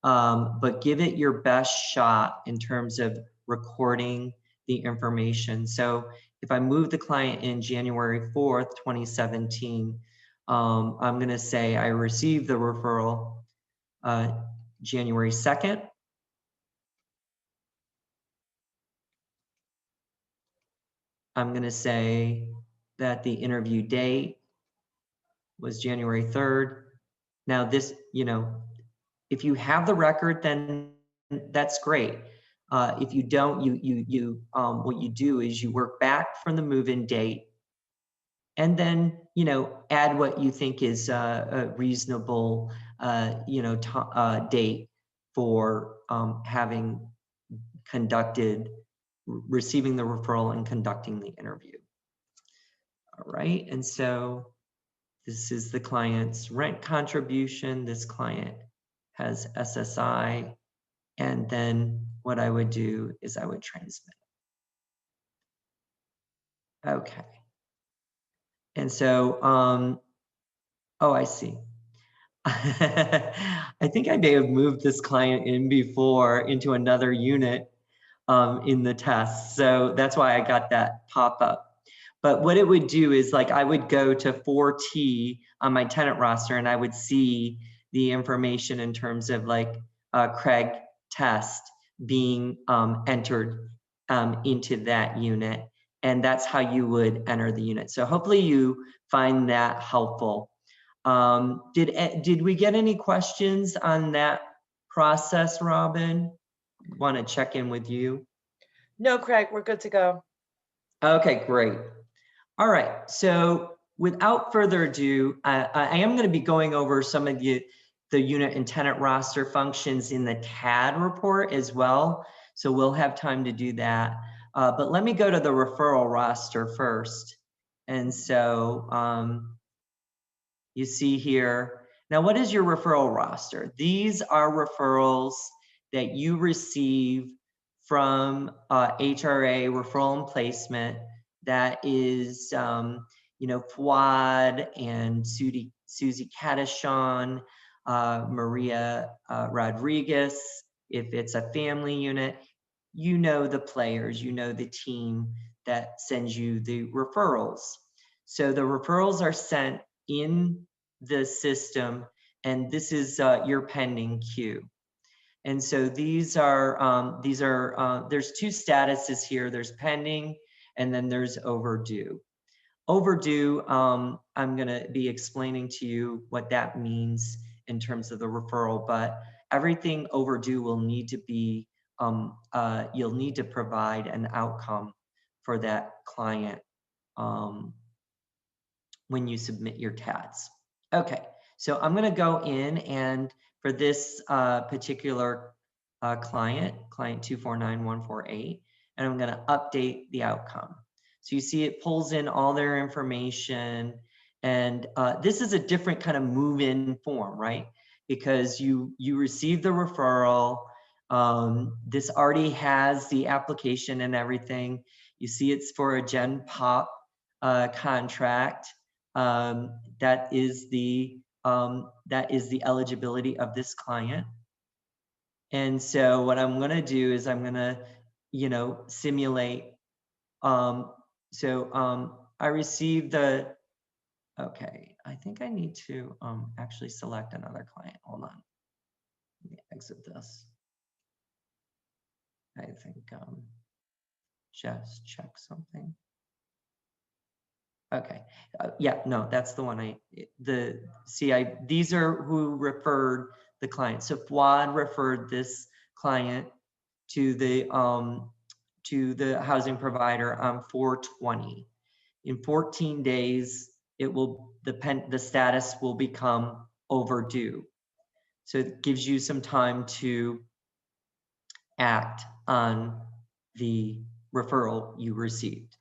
but give it your best shot in terms of recording the information. So if I move the client in January 4th, 2017, I'm going to say I received the referral January 2nd. I'm going to say that the interview date was January 3rd. Now this, if you have the record, then that's great. If you don't, what you do is you work back from the move-in date, and then add what you think is a reasonable date for having receiving the referral and conducting the interview. All right, and so this is the client's rent contribution. This client has SSI, and then what I would do is I would transmit. Okay. And so, oh, I see. I think I may have moved this client in before into another unit in the test. So that's why I got that pop up. But what it would do is, like, I would go to 4T on my tenant roster and I would see the information in terms of like Craig test being entered into that unit. And that's how you would enter the unit. So hopefully you find that helpful. Did we get any questions on that process, Robin? Want to check in with you? No, Craig, we're good to go. Okay, great. All right, so without further ado, I am going to be going over some of the unit and tenant roster functions in the TAD report as well. So we'll have time to do that. But let me go to the referral roster first. And so you see here, now what is your referral roster? These are referrals that you receive from HRA referral and placement. That is, Fuad and Susie Kadishon, Maria Rodriguez. If it's a family unit, you know the players, you know the team that sends you the referrals. So the referrals are sent in the system, and this is your pending queue. And so these are there's two statuses here. There's pending, and then there's overdue. Overdue, I'm going to be explaining to you what that means in terms of the referral, but everything overdue will need to be, you'll need to provide an outcome for that client when you submit your TADs. Okay, so I'm going to go in, and for this particular client 249148, and I'm going to update the outcome. So you see it pulls in all their information, and this is a different kind of move-in form, right? Because you receive the referral. This already has the application and everything. You see it's for a Gen Pop contract. That is the eligibility of this client. And so what I'm going to do is I'm going to, simulate. I received the, okay, I think I need to actually select another client. Hold on. Let me exit this. I think just check something. Okay. Yeah, no, that's the one these are who referred the client. So Fuad referred this client to the housing provider on 4/20. In 14 days, the status will become overdue. So it gives you some time to act on the referral you received.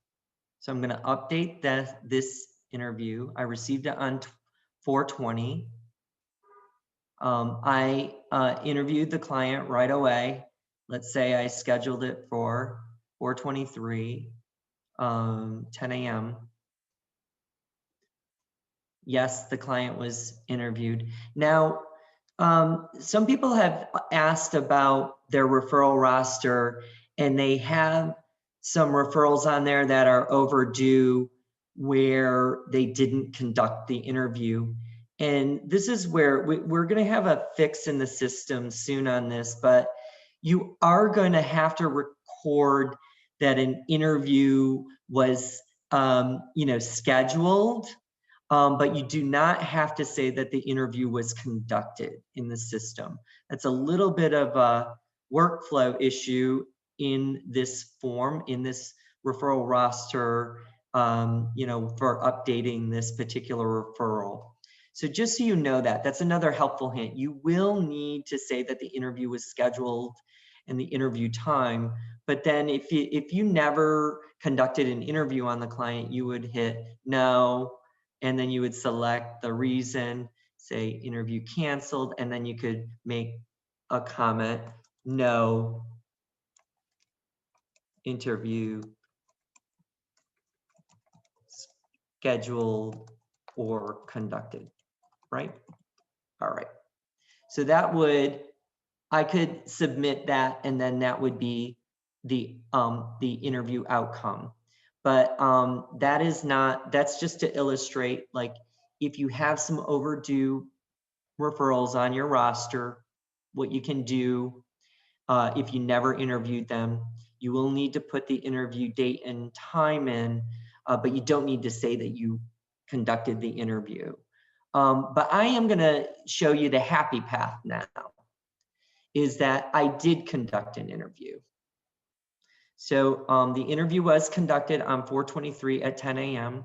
So I'm going to update this interview. I received it on 4/20. I interviewed the client right away. Let's say I scheduled it for 4/23, 10 a.m. Yes, the client was interviewed. Now, some people have asked about their referral roster, and they have some referrals on there that are overdue where they didn't conduct the interview. And this is where we're going to have a fix in the system soon on this, but you are going to have to record that an interview was, scheduled. But you do not have to say that the interview was conducted in the system. That's a little bit of a workflow issue in this form, in this referral roster, for updating this particular referral. So just so you know that's another helpful hint. You will need to say that the interview was scheduled and the interview time, but then if you never conducted an interview on the client, you would hit no, and then you would select the reason, say interview canceled, and then you could make a comment, no interview scheduled or conducted, right? All right. So I could submit that, and then that would be the interview outcome. But that's just to illustrate, like, if you have some overdue referrals on your roster, what you can do if you never interviewed them, you will need to put the interview date and time in, but you don't need to say that you conducted the interview. But I am going to show you the happy path now, is that I did conduct an interview. So the interview was conducted on 4/23 at 10 a.m.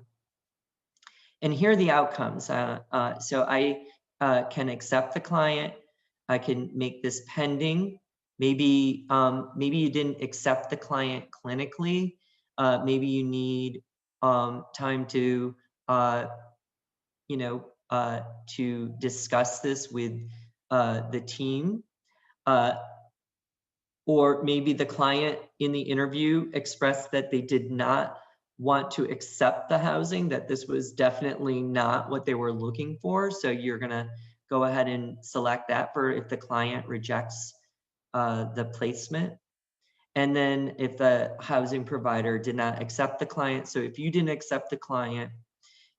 And here are the outcomes. So I can accept the client. I can make this pending. Maybe you didn't accept the client clinically. Maybe you need time to to discuss this with the team. Or maybe the client in the interview expressed that they did not want to accept the housing, that this was definitely not what they were looking for. So you're going to go ahead and select that for if the client rejects the placement. And then if the housing provider did not accept the client, so if you didn't accept the client,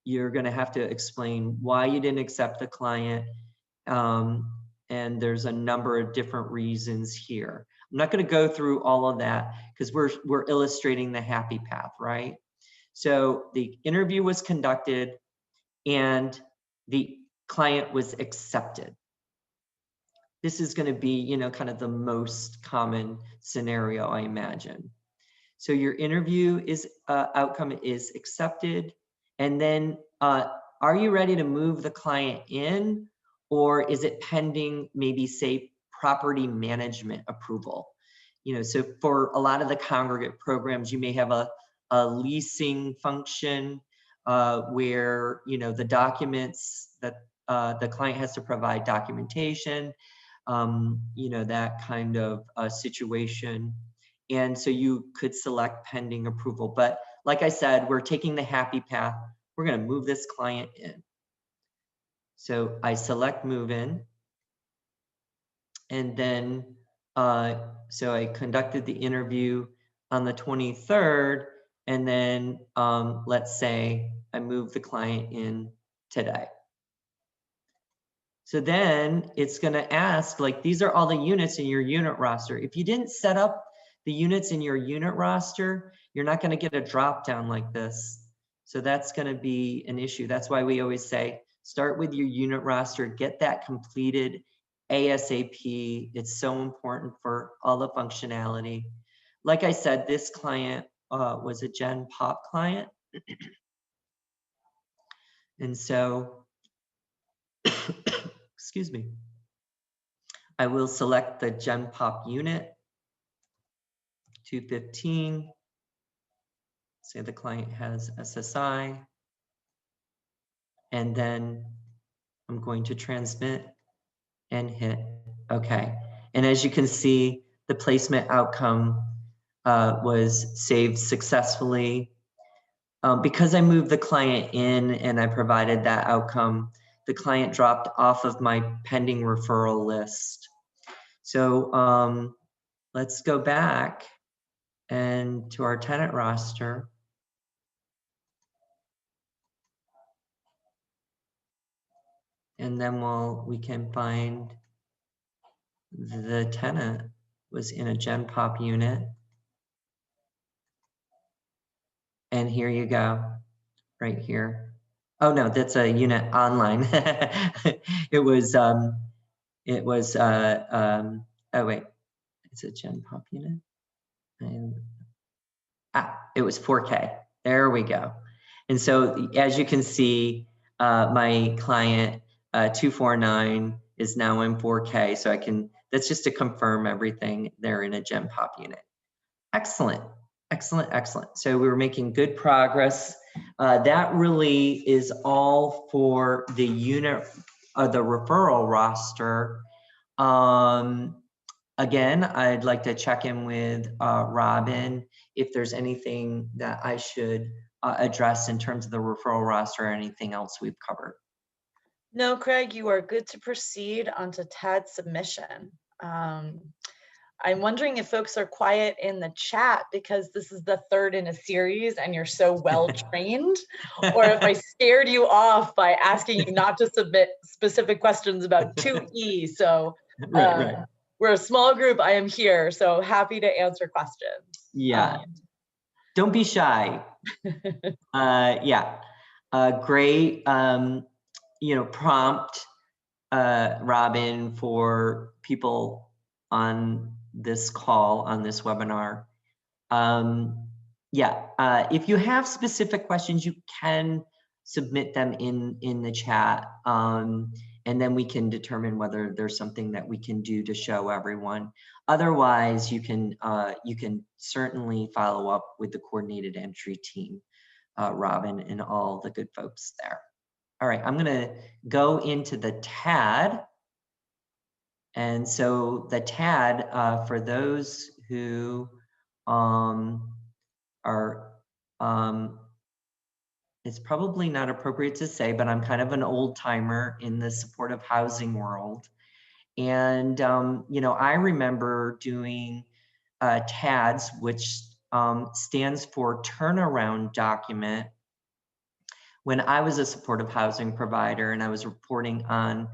you're going to have to explain why you didn't accept the client. And there's a number of different reasons here. I'm not going to go through all of that because we're illustrating the happy path, right? So the interview was conducted and the client was accepted. This is going to be, kind of the most common scenario, I imagine. So your interview outcome is accepted, and then are you ready to move the client in, or is it pending maybe, say, property management approval? So for a lot of the congregate programs, you may have a leasing function where, the documents that the client has to provide documentation, that kind of situation. And so you could select pending approval. But like I said, we're taking the happy path. We're going to move this client in. So I select move in. And then, so I conducted the interview on the 23rd. And then let's say I move the client in today. So then it's going to ask, like, these are all the units in your unit roster. If you didn't set up the units in your unit roster, you're not going to get a drop down like this. So that's going to be an issue. That's why we always say, start with your unit roster, get that completed ASAP. It's so important for all the functionality. Like I said, this client was a Gen Pop client. And so, excuse me, I will select the Gen Pop unit, 215. Say the client has SSI. And then I'm going to transmit and hit OK. And as you can see, the placement outcome was saved successfully. Because I moved the client in and I provided that outcome, the client dropped off of my pending referral list. So let's go back and to our tenant roster. And then we can find the tenant was in a Gen Pop unit. And here you go, right here. Oh no, that's a unit online. It was, oh wait, it's a Gen Pop unit. And, it was 4K, there we go. And so as you can see, my client 249 is now in 4K. So that's just to confirm everything. They're in a Gen Pop unit. Excellent, excellent, excellent. So we were making good progress. That really is all for the unit, the referral roster. Again, I'd like to check in with Robin if there's anything that I should address in terms of the referral roster or anything else we've covered. No, Craig, you are good to proceed onto TAD submission. I'm wondering if folks are quiet in the chat because this is the third in a series and you're so well trained, or if I scared you off by asking you not to submit specific questions about 2E. So right. We're a small group. I am here, so happy to answer questions. Yeah, don't be shy. Great. Prompt, Robin, for people on this call, on this webinar. If you have specific questions, you can submit them in the chat, and then we can determine whether there's something that we can do to show everyone. Otherwise, you can certainly follow up with the coordinated entry team, Robin, and all the good folks there. All right, I'm gonna go into the TAD. And so the TAD, for those who it's probably not appropriate to say, but I'm kind of an old timer in the supportive housing world. And, I remember doing TADs, which stands for turnaround document, when I was a supportive housing provider and I was reporting on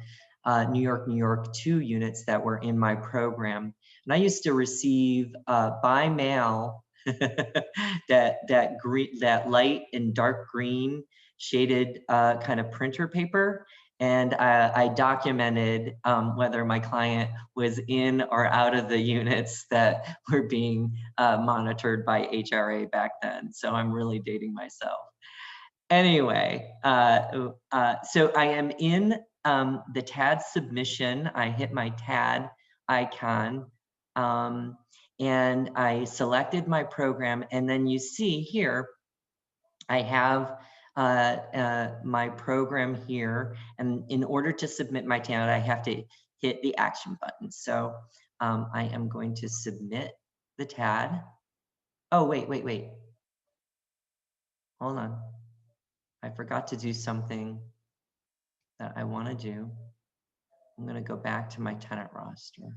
New York 2 units that were in my program. And I used to receive by mail that light and dark green shaded kind of printer paper. And I documented whether my client was in or out of the units that were being monitored by HRA back then. So I'm really dating myself. Anyway, so I am in the TAD submission. I hit my TAD icon and I selected my program. And then you see here, I have my program here. And in order to submit my TAD, I have to hit the action button. So I am going to submit the TAD. Oh, wait. Hold on. I forgot to do something that I want to do. I'm going to go back to my tenant roster,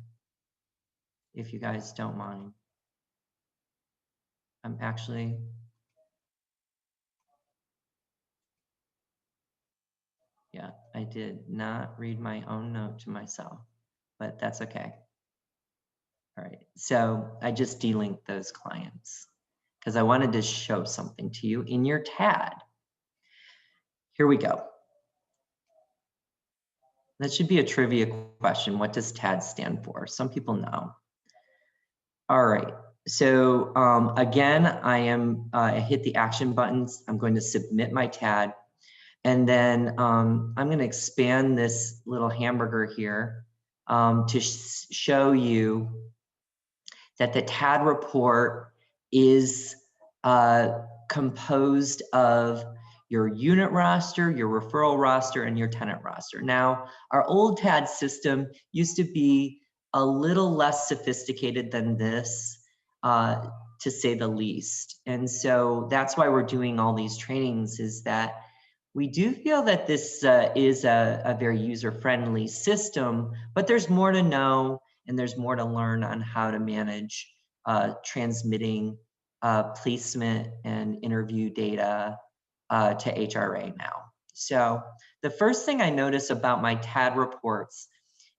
if you guys don't mind. I'm actually, I did not read my own note to myself, but that's okay. All right, so I just delinked those clients because I wanted to show something to you in your TAD. here we go. That should be a trivia question. What does TAD stand for? Some people know. All right. So again, I hit the action buttons. I'm going to submit my TAD. And then I'm going to expand this little hamburger here to show you that the TAD report is composed of your unit roster, your referral roster, and your tenant roster. Now, our old TAD system used to be a little less sophisticated than this, to say the least. And so that's why we're doing all these trainings, is that we do feel that this is a very user-friendly system, but there's more to know and there's more to learn on how to manage transmitting placement and interview data to HRA now. So the first thing I notice about my TAD reports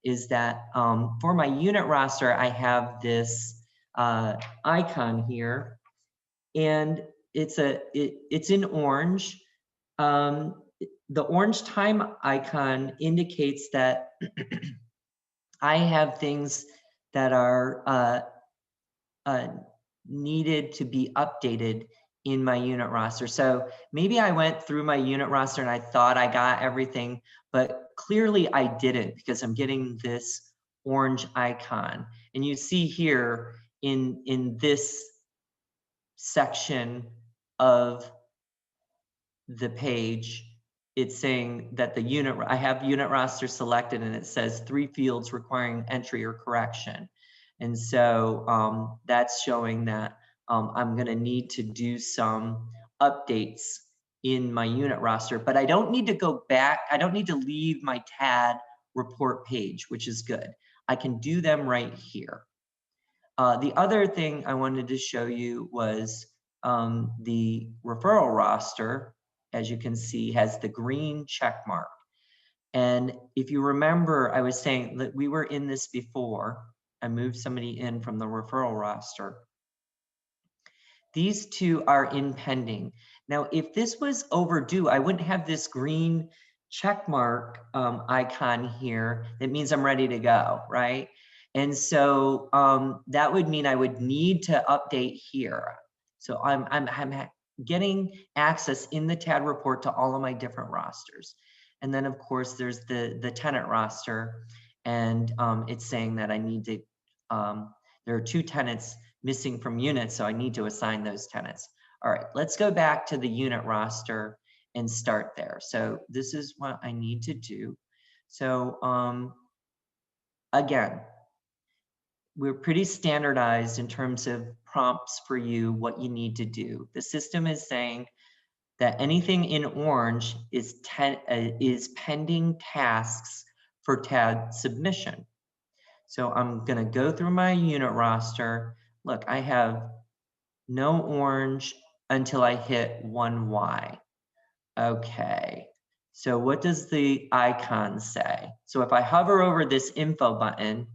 is that for my unit roster, I have this icon here, and it's in orange. The orange time icon indicates that I have things that are needed to be updated in my unit roster. So maybe I went through my unit roster and I thought I got everything, but clearly I didn't, because I'm getting this orange icon. And you see here in this section of the page, it's saying that the unit, I have unit roster selected, and it says 3 fields requiring entry or correction. And so that's showing that I'm going to need to do some updates in my unit roster, but I don't need to go back. I don't need to leave my TAD report page, which is good. I can do them right here. The other thing I wanted to show you was the referral roster, as you can see, has the green check mark. And if you remember, I was saying that we were in this before. I moved somebody in from the referral roster. These two are in pending. Now, if this was overdue, I wouldn't have this green check mark icon here. That means I'm ready to go, right? And so that would mean I would need to update here. So I'm getting access in the TAD report to all of my different rosters. And then of course there's the tenant roster, and it's saying that I need to, there are 2 tenants missing from units, so I need to assign those tenants. All right, let's go back to the unit roster and start there. So this is what I need to do. So again, we're pretty standardized in terms of prompts for you, what you need to do. The system is saying that anything in orange is pending tasks for TAD submission. So I'm gonna go through my unit roster. Look, I have no orange until I hit 1Y. Okay, so what does the icon say? So if I hover over this info button,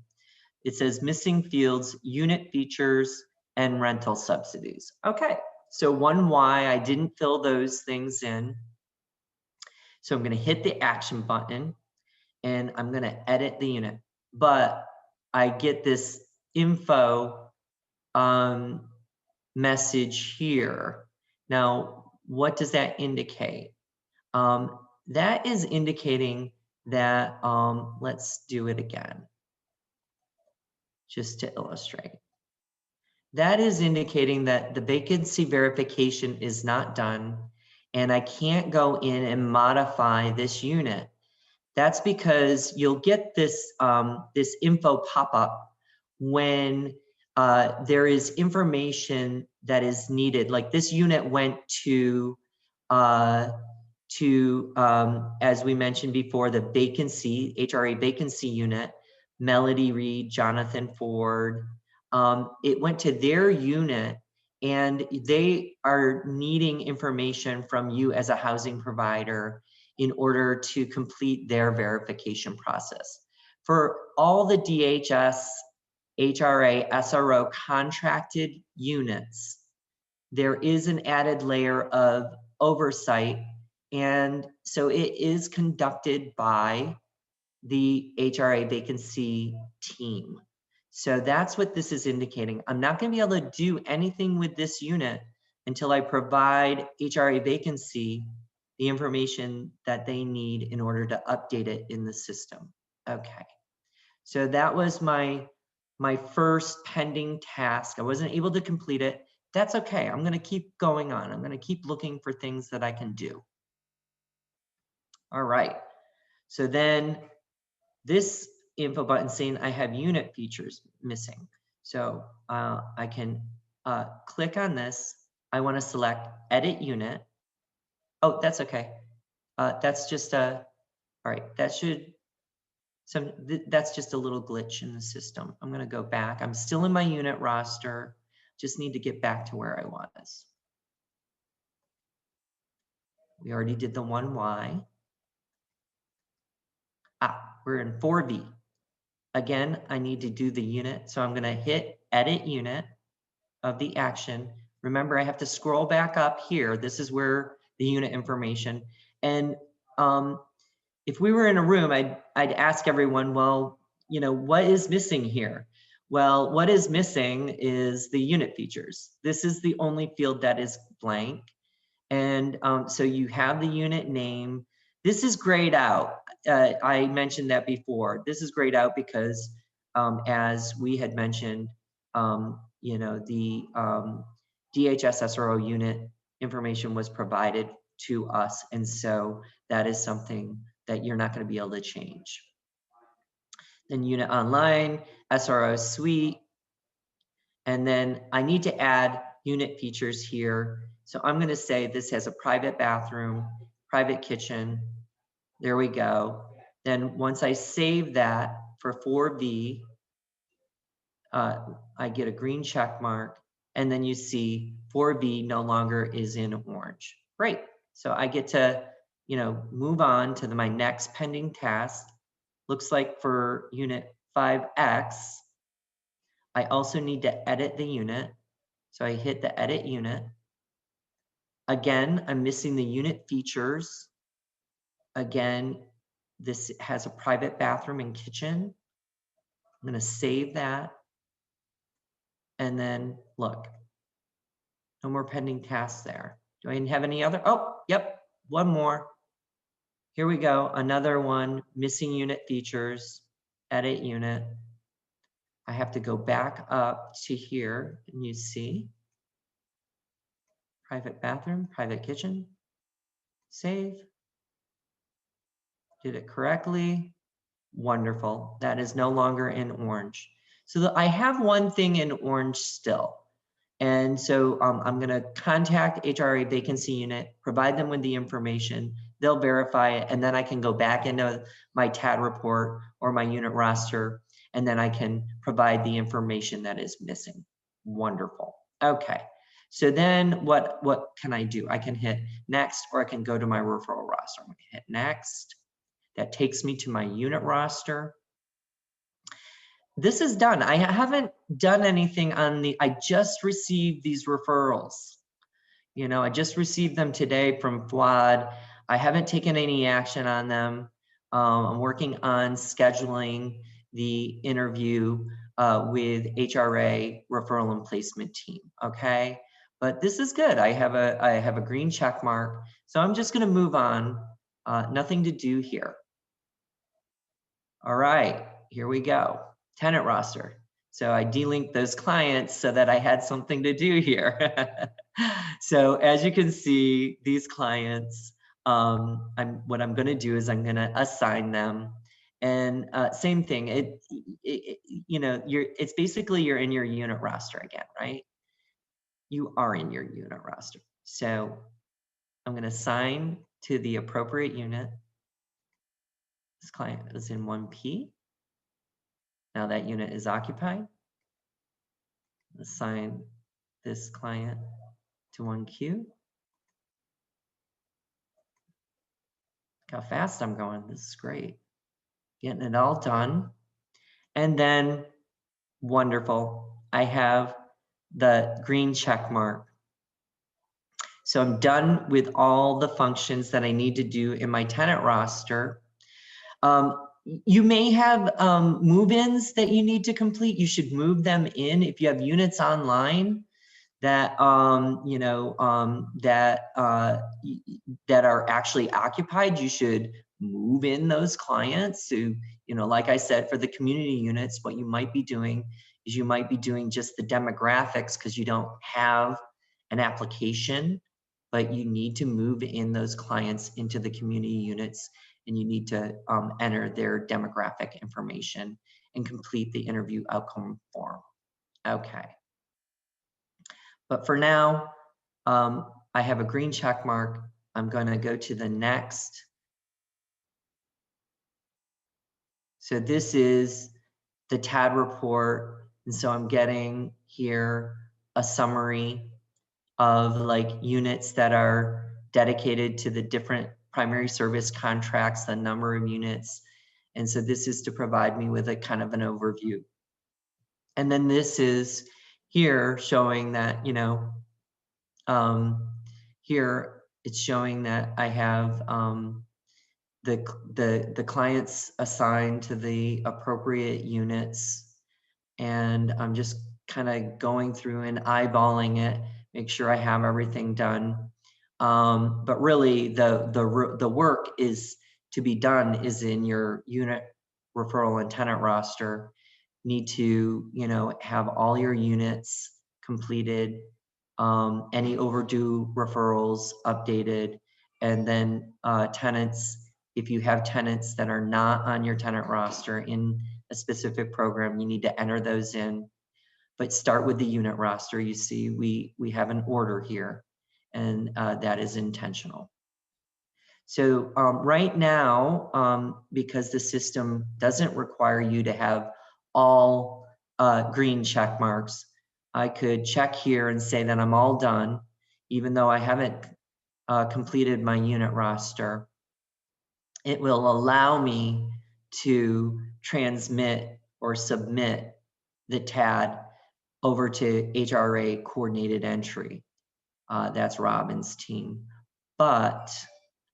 it says missing fields, unit features, and rental subsidies. Okay, so 1Y, I didn't fill those things in. So I'm gonna hit the action button and I'm gonna edit the unit. But I get this info message here. Now, what does that indicate? That is indicating that, let's do it again, just to illustrate. That is indicating that the vacancy verification is not done, and I can't go in and modify this unit. That's because you'll get this, this info pop up when there is information that is needed. Like this unit went to as we mentioned before, the vacancy, HRA vacancy unit, Melody Reed, Jonathan Ford. It went to their unit, and they are needing information from you as a housing provider in order to complete their verification process. For all the DHS, HRA, SRO contracted units, there is an added layer of oversight And so it is conducted by the HRA vacancy team. So that's what this is indicating. I'm not going to be able to do anything with this unit until I provide HRA vacancy the information that they need in order to update it in the system. Okay. So that was my first pending task. I wasn't able to complete it. That's okay. I'm going to keep going on. I'm going to keep looking for things that I can do. All right. So then this info button saying I have unit features missing. So I can click on this. I want to select edit unit. Oh, that's okay. That's just a, all right, that should, that's just a little glitch in the system. I'm going to go back. I'm still in my unit roster. Just need to get back to where I was. We already did the 1Y. We're in 4V. Again, I need to do the unit. So I'm going to hit edit unit of the action. Remember, I have to scroll back up here. This is where the unit information. And if we were in a room, I'd ask everyone, well, you know, what is missing here? Well, what is missing is the unit features. This is the only field that is blank. And so you have the unit name. This is grayed out. I mentioned that before. This is grayed out because as we had mentioned, you know, the DHS SRO unit information was provided to us. And so that is something that you're not going to be able to change. Then unit online, SRO suite. And then I need to add unit features here. So I'm going to say this has a private bathroom, private kitchen. There we go. Then once I save that for 4V, I get a green check mark. And then you see 4V no longer is in orange. Great. So I get to, you know, move on to my next pending task. Looks like for unit 5X, I also need to edit the unit. So I hit the edit unit. Again, I'm missing the unit features. Again, this has a private bathroom and kitchen. I'm going to save that. And then look, no more pending tasks there. Do I have any other? Oh, yep, one more. Here we go. Another one, missing unit features, edit unit. I have to go back up to here and you see private bathroom, private kitchen, save. Did it correctly. Wonderful. That is no longer in orange. So I have one thing in orange still. And so I'm going to contact HRA vacancy unit, provide them with the information. They'll verify it. And then I can go back into my TAD report or my unit roster. And then I can provide the information that is missing. Wonderful. Okay. So then what can I do? I can hit next, or I can go to my referral roster. I'm going to hit next. That takes me to my unit roster. This is done. I haven't done anything on I just received these referrals. You know, I just received them today from Fuad. I haven't taken any action on them. I'm working on scheduling the interview with HRA referral and placement team. Okay, but this is good. I have a green check mark, so I'm just going to move on. Nothing to do here. All right, here we go. Tenant roster. So I delinked those clients so that I had something to do here. So as you can see, these clients, what I'm going to do is I'm going to assign them. And same thing. You know, it's basically you're in your unit roster again, right? You are in your unit roster. So I'm going to assign to the appropriate unit. This client is in 1P. Now that unit is occupied. Assign this client to 1Q. Look how fast I'm going. This is great. Getting it all done. And then, wonderful, I have the green check mark. So I'm done with all the functions that I need to do in my tenant roster. You may have move-ins that you need to complete. You should move them in. If you have units online that that are actually occupied, you should move in those clients. So, like I said, for the community units, what you might be doing is you might be doing just the demographics because you don't have an application, but you need to move in those clients into the community units, and you need to enter their demographic information and complete the interview outcome form. Okay. But for now, I have a green check mark. I'm going to go to the next. So this is the TAD report. And so I'm getting here a summary of like units that are dedicated to the different primary service contracts, the number of units. And so this is to provide me with a kind of an overview. And then this is here showing that, here it's showing that I have the clients assigned to the appropriate units, and I'm just kind of going through and eyeballing it, make sure I have everything done. But really, the work is to be done is in your unit referral and tenant roster. Need to have all your units completed, any overdue referrals updated, and then tenants, if you have tenants that are not on your tenant roster in a specific program, you need to enter those in. But start with the unit roster. You see we have an order here, and that is intentional. So right now, because the system doesn't require you to have all green check marks, I could check here and say that I'm all done, even though I haven't completed my unit roster. It will allow me to transmit or submit the TAD over to HRA coordinated entry. That's Robin's team. But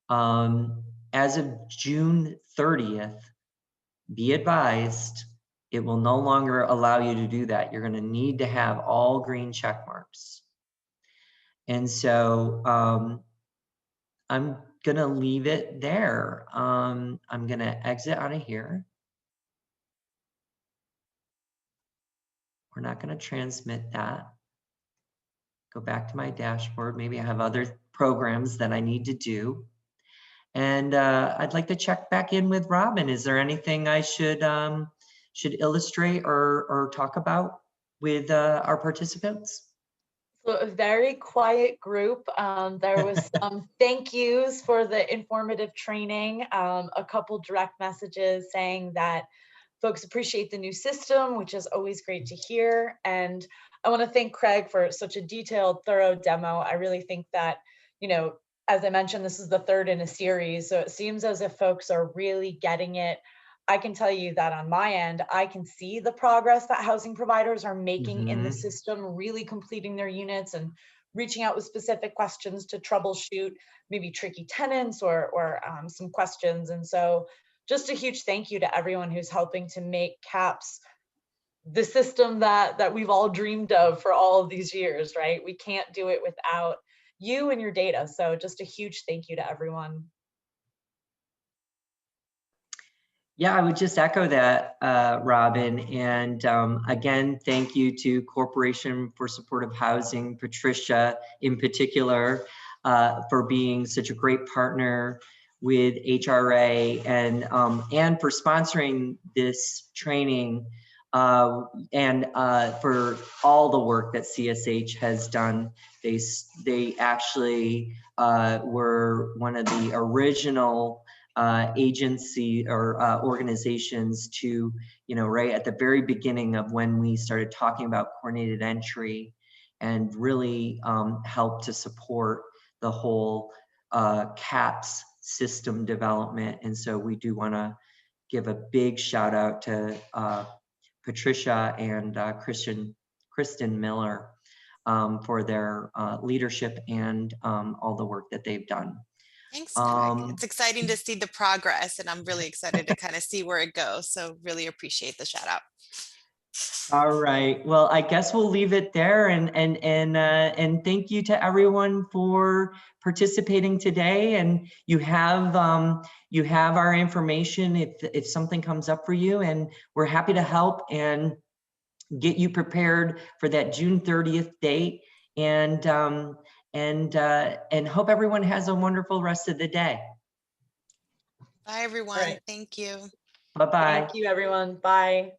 as of June 30th, be advised, it will no longer allow you to do that. You're going to need to have all green check marks. And so I'm going to leave it there. I'm going to exit out of here. We're not going to transmit that. Go back to my dashboard. Maybe I have other programs that I need to do. And I'd like to check back in with Robin. Is there anything I should illustrate or talk about with our participants? So a very quiet group. There was some thank yous for the informative training, a couple direct messages saying that folks appreciate the new system, which is always great to hear. And I want to thank Craig for such a detailed, thorough demo. I really think that, as I mentioned, this is the third in a series, so it seems as if folks are really getting it. I can tell you that on my end, I can see the progress that housing providers are making in the system, really completing their units and reaching out with specific questions to troubleshoot maybe tricky tenants or some questions. And so just a huge thank you to everyone who's helping to make CAPS the system that we've all dreamed of for all of these years, right? We can't do it without you and your data. So just a huge thank you to everyone. Yeah, I would just echo that, Robin. And again, thank you to Corporation for Supportive Housing, Patricia in particular, for being such a great partner with HRA and for sponsoring this training and for all the work that CSH has done. They actually were one of the original agency or organizations to, right at the very beginning of when we started talking about coordinated entry, and really help to support the whole CAPS system development. And so we do want to give a big shout out to Patricia and Kristen Miller. for their leadership and all the work that they've done. Thanks, Peg. It's exciting to see the progress, and I'm really excited to kind of see where it goes. So really appreciate the shout out. All right. Well, I guess we'll leave it there, and thank you to everyone for participating today. And you have our information if something comes up for you, and we're happy to help and get you prepared for that June 30th date. And hope everyone has a wonderful rest of the day. Bye, everyone. Right. Thank you. Bye-bye. Thank you, everyone. Bye.